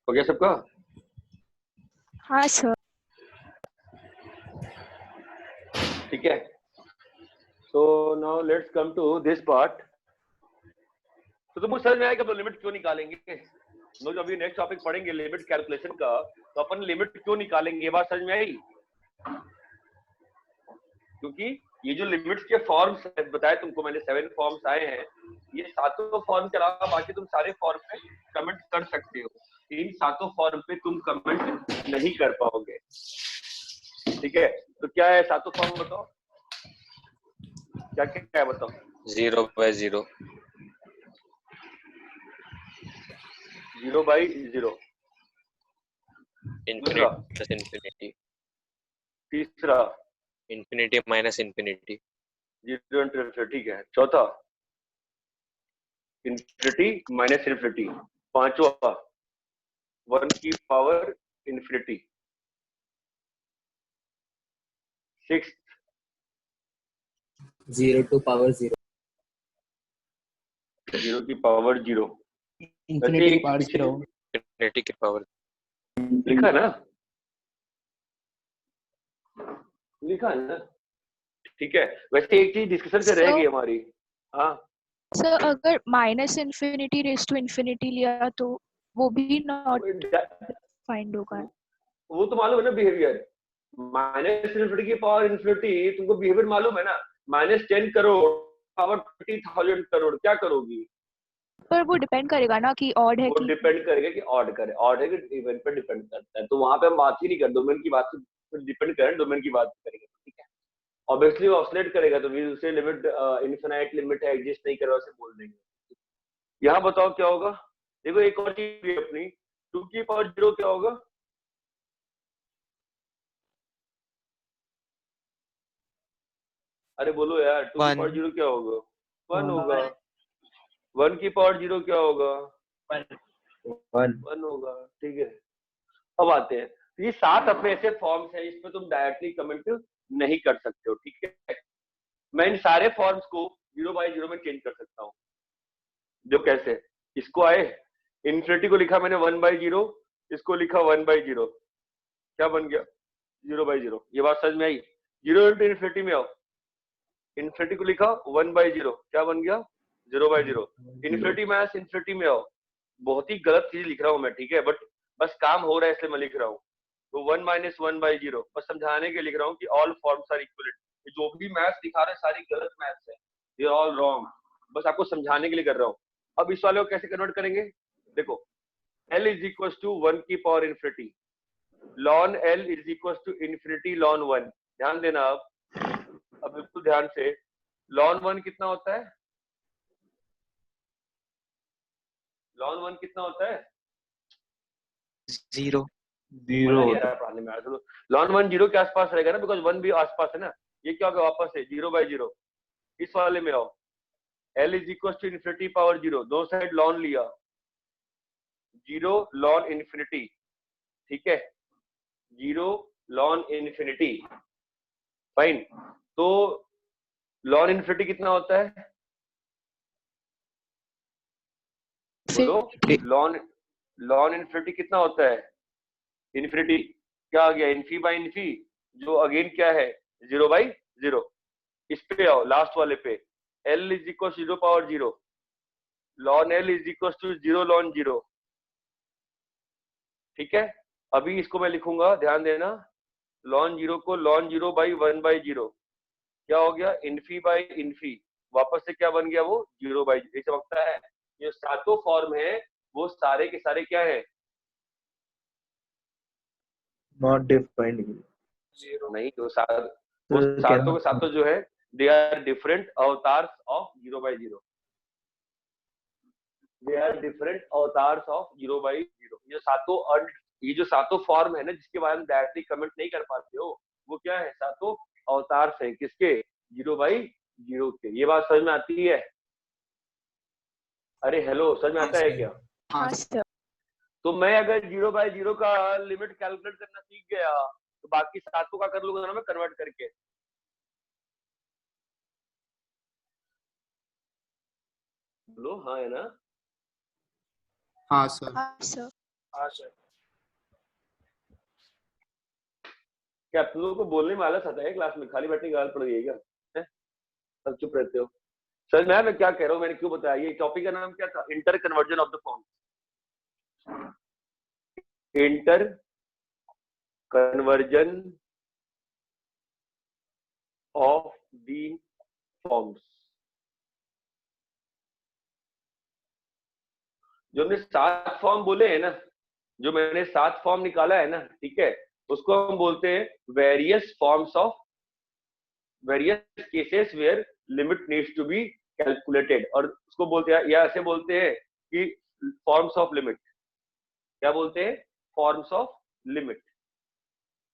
हो गया सबका? हाँ सर। ठीक है, so now let's come to this part. तो तुमको समझ में आएगा तो लिमिट क्यों निकालेंगे? हम लोग अभी नेक्स्ट टॉपिक पढ़ेंगे लिमिट कैलकुलेशन का, तो अपन लिमिट क्यों निकालेंगे ये बात समझ में आई? क्योंकि ये जो लिमिट्स के फॉर्म्स बताए तुमको मैंने, 7 फॉर्म्स आए हैं, ये सातों फॉर्म के अलावा बाकी तुम सारे फॉर्म पे कमेंट कर सकते हो, इन सातों फॉर्म पे तुम कमेंट नहीं कर पाओगे। ठीक है, तो क्या है सातों फॉर्म बताओ, क्या क्या है बताओ? 0/0, 0/0, infinity plus infinity, तीसरा infinity minus infinity, 0 इंफिनिटी, ठीक है। चौथा इंफिनिटी माइनस इंफिनिटी। पांचवा 1 की power infinity. Six 0 to power 0, 0 की पावर 0, इंफिनिटी की पावर 0, infinity की पावर। लिखा ना, लिखा है ना? ठीक है, वैसे एक चीज डिस्कशन पे रह गई हमारी। हाँ सर अगर minus infinity raise to infinity लिया तो वो भी नॉट फाइंड होगा। वो तो मालूम है ना बिहेवियर, माइनस इन्फिनिटी की पावर इन्फिनिटी, तुमको बिहेवियर मालूम है ना, -10 करोड़ पावर 20,000 करोड़, क्या करोगी? पर वो डिपेंड करेगा ना कि ऑड है वो कि डिपेंड करेगा कि ऑड करे, ऑड है कि इवन पे डिपेंड करता है, तो वहां पे हम बात ही नहीं कर, डोमेन की बात डिपेंड करें, डोमेन की बात करेंगे, ठीक है। ऑब्वियसली वो ऑसिलेट करेगा तो उसे लिमिट इनफिनाइट लिमिट है, एग्जिस्ट नहीं कर रहा उसे बोल देंगे। यहाँ बताओ क्या होगा, देखो एक और चीज भी अपनी 2 की पावर 0 क्या होगा, अरे बोलो यार, 2 की पावर 0 क्या होगा? 1 होगा। 1 की पावर 0 क्या होगा? 1 होगा, ठीक है। अब आते हैं, ये 7 अपने ऐसे फॉर्म्स हैं इसमें तुम डायरेक्टली कमेंट नहीं कर सकते हो, ठीक है। मैं इन सारे फॉर्म्स को 0/0 में चेंज कर सकता हूँ, जो कैसे, इसको आए इन्फिनिटी को लिखा मैंने 1/0, इसको लिखा 1/0, क्या बन गया 0/0, ये बात समझ में आई? 0 इंटू इन्फिनिटी में आओ, इन्फिनिटी को लिखा 1/0, क्या बन गया 0/0, इन्फिनिटी माइनस इन्फिनिटी में आओ, बहुत ही गलत चीज लिख रहा हूँ मैं, ठीक है, बट बस काम हो रहा है इसलिए मैं लिख रहा हूँ, तो 1 माइनस 1/0, बस समझाने के लिख रहा हूँ कि ऑल फॉर्म्स आर इक्विवेलेंट, जो भी मैथ्स दिखा रहे हैं सारी गलत मैथ्स है, ये ऑल रॉन्ग, बस आपको समझाने के लिए कर रहा हूँ। अब इस वाले को कैसे कन्वर्ट करेंगे, देखो L इज इक्वल टू 1 की power infinity, ln L is equal to infinity ln 1, ध्यान देना अब बिल्कुल ध्यान से, ln 1 कितना होता है, ln 1 कितना होता है 0 ln 1 0 के आसपास रहेगा ना, बिकॉज 1 भी आसपास है ना, ये क्या होगा वापस से 0/0, इस वाले में आओ, L is equal to infinity power 0, दो साइड ln लिया, 0 ln इन्फिनिटी, ठीक है, 0 ln इन्फिनिटी, फाइन, तो ln इन्फिनिटी कितना होता है, बोलो, ln इन्फिनिटी कितना होता है, इन्फिनिटी क्या आ गया, इन्फी बाई इन्फी, जो अगेन क्या है 0/0, इस पे आओ लास्ट वाले पे, L is equal 0 power 0, ln L is equal to 0 ln 0, ठीक है। अभी इसको मैं लिखूंगा, ध्यान देना, ln 0 को ln 0/1/0, क्या हो गया इन्फी बाई इन्फी, वापस से क्या बन गया वो 0/0, ये चमकता है, ये सातों फॉर्म है वो सारे के सारे क्या है, नॉट डिफाइंड, नहीं वो सातों के सातों जो है they are different avatars of 0/0, they are different avatars of 0/0, ये जो सातों फॉर्म है ना जिसके बारे में डायरेक्टली कमेंट नहीं कर पाते हो, वो क्या है, सातों अवतार्स है किसके 0/0 के, ये बात समझ में आती है? अरे हेलो, समझ में आता है क्या? हाँ सर। तो मैं अगर 0/0 का लिमिट कैलकुलेट करना सीख गया तो बाकी सातों का कर लूंगा ना मैं कन्वर्ट करके, बोलो हाँ है ना? हाँ सर। हाँ सर। हाँ सर। क्या तुम लोगों को बोलने में आलस आता है क्लास में, खाली बैठने की आदत पड़ गई है क्या, सब चुप रहते हो? सर मैं क्या कह रहा हूँ, मैंने क्यों बताया, ये टॉपिक का नाम क्या था, inter conversion of the form, inter conversion of the forms, जो हमने 7 फॉर्म बोले हैं ना, जो मैंने 7 फॉर्म निकाला है ना, ठीक है, उसको हम बोलते हैं various forms of various cases where limit needs to be calculated, और उसको बोलते हैं या ऐसे बोलते हैं कि फॉर्म्स ऑफ लिमिट, क्या बोलते हैं, फॉर्म्स ऑफ लिमिट,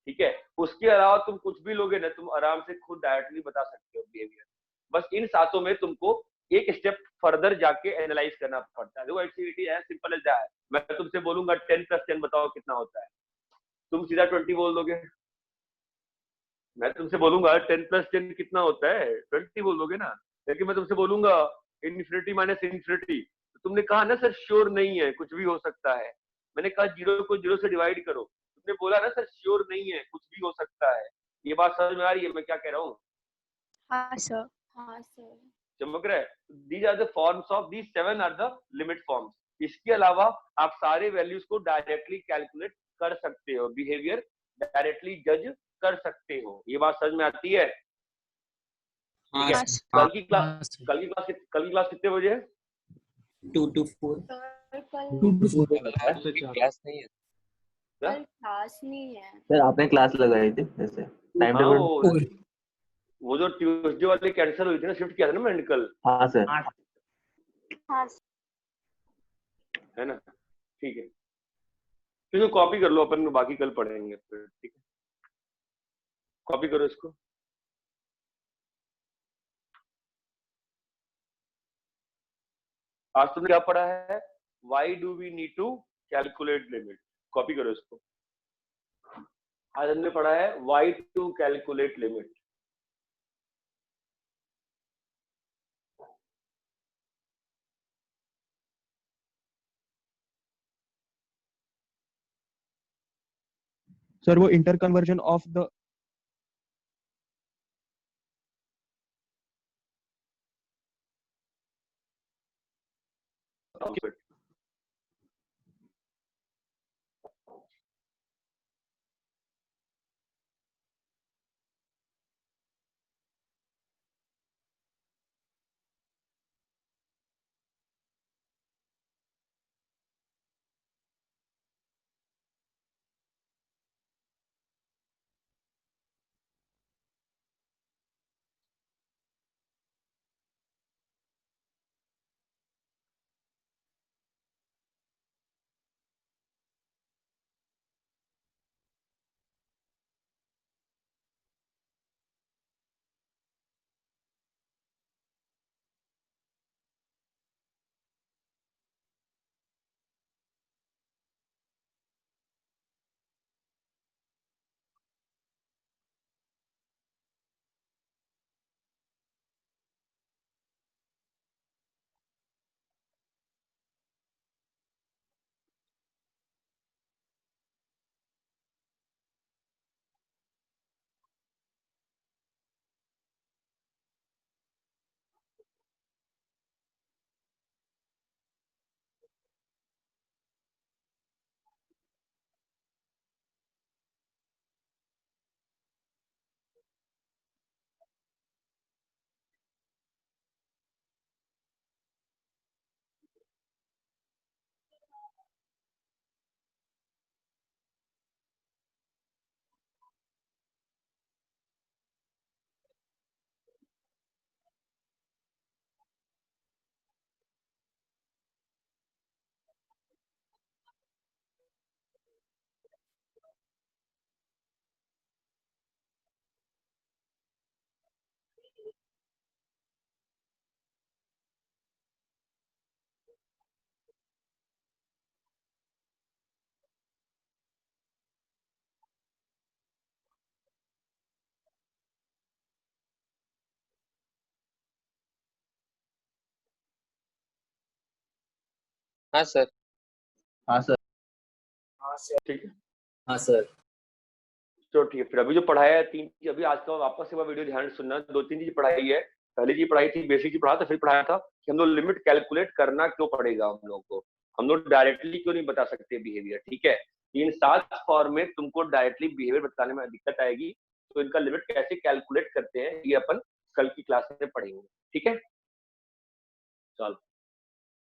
ठीक है। उसके अलावा तुम कुछ भी लोगे ना, तुम आराम से खुद डायरेक्टली बता सकते हो बिहेवियर, बस इन सातों में तुमको एक स्टेप फर्दर जाके एनालाइज करना पड़ता है। देखो एक्टिविटी है सिंपल एज दैट, मैं तुमसे बोलूंगा 10 + 10 बताओ कितना होता है, तुम सीधा 20 बोल दोगे, मैं तुमसे बोलूंगा 10 + 10 कितना होता है, 20 बोल दोगे ना, लेकिन मैं तुमसे बोलूंगा इन्फिनिटी माइनस इन्फिनिटी, तो तुमने कहा ना सर श्योर नहीं है, कुछ भी हो सकता है, मैंने कहा 0 को 0 से डिवाइड करो, तुमने बोला ना सर श्योर नहीं है, कुछ भी हो सकता है, ये बात समझ में आ रही है मैं क्या कह रहा हूँ? हाँ सर। हाँ सर। चमक रहा है? These are the forms of these 7 are the limit forms. इसके अलावा आप सारे वैल्यूज को डायरेक्टली कैलकुलेट कर सकते हो, बिहेवियर डायरेक्टली जज कर सकते हो। ये बात समझ में आती है? ठीक है। कल की क्लास कितने बजे है? 2 to 4 क्लास नहीं है कल क्लास नहीं है सर, आपने क्लास लगाई थी वैसे टाइम टेबल? वो जो ट्यूसडे वाली कैंसिल हुई थी ना, शिफ्ट किया था ना मैंने कल। हाँ सर। हाँ है ना? ठीक है, तो कॉपी कर लो, अपन बाकी कल पढ़ेंगे फिर। ठीक है, कॉपी करो इसको। आज तुमने क्या पढ़ा है? Why do we need to calculate limit. Copy करो इसको। आज हमने पढ़ा है why to calculate limit. Sir वो इंटर कन्वर्जन ऑफ द हाँ सर। हाँ सर। ठीक है। हाँ सर। तो ठीक है, फिर अभी जो पढ़ाया है 3 चीज, अभी आज का वापस से वीडियो ध्यान से सुनना। 2-3 चीज पढ़ाई है। पहली चीज पढ़ाई थी, बेसिक चीज पढ़ा था, फिर पढ़ाया था कि हम लोग लिमिट कैलकुलेट करना क्यों पड़ेगा हम लोग को, हम लोग डायरेक्टली क्यों नहीं बता सकते बिहेवियर। ठीक है, इन 7 फॉर्म में तुमको डायरेक्टली बिहेवियर बताने में दिक्कत आएगी, तो इनका लिमिट कैसे कैलकुलेट करते हैं ये अपन कल की क्लास में पढ़ेंगे। ठीक है, चलो।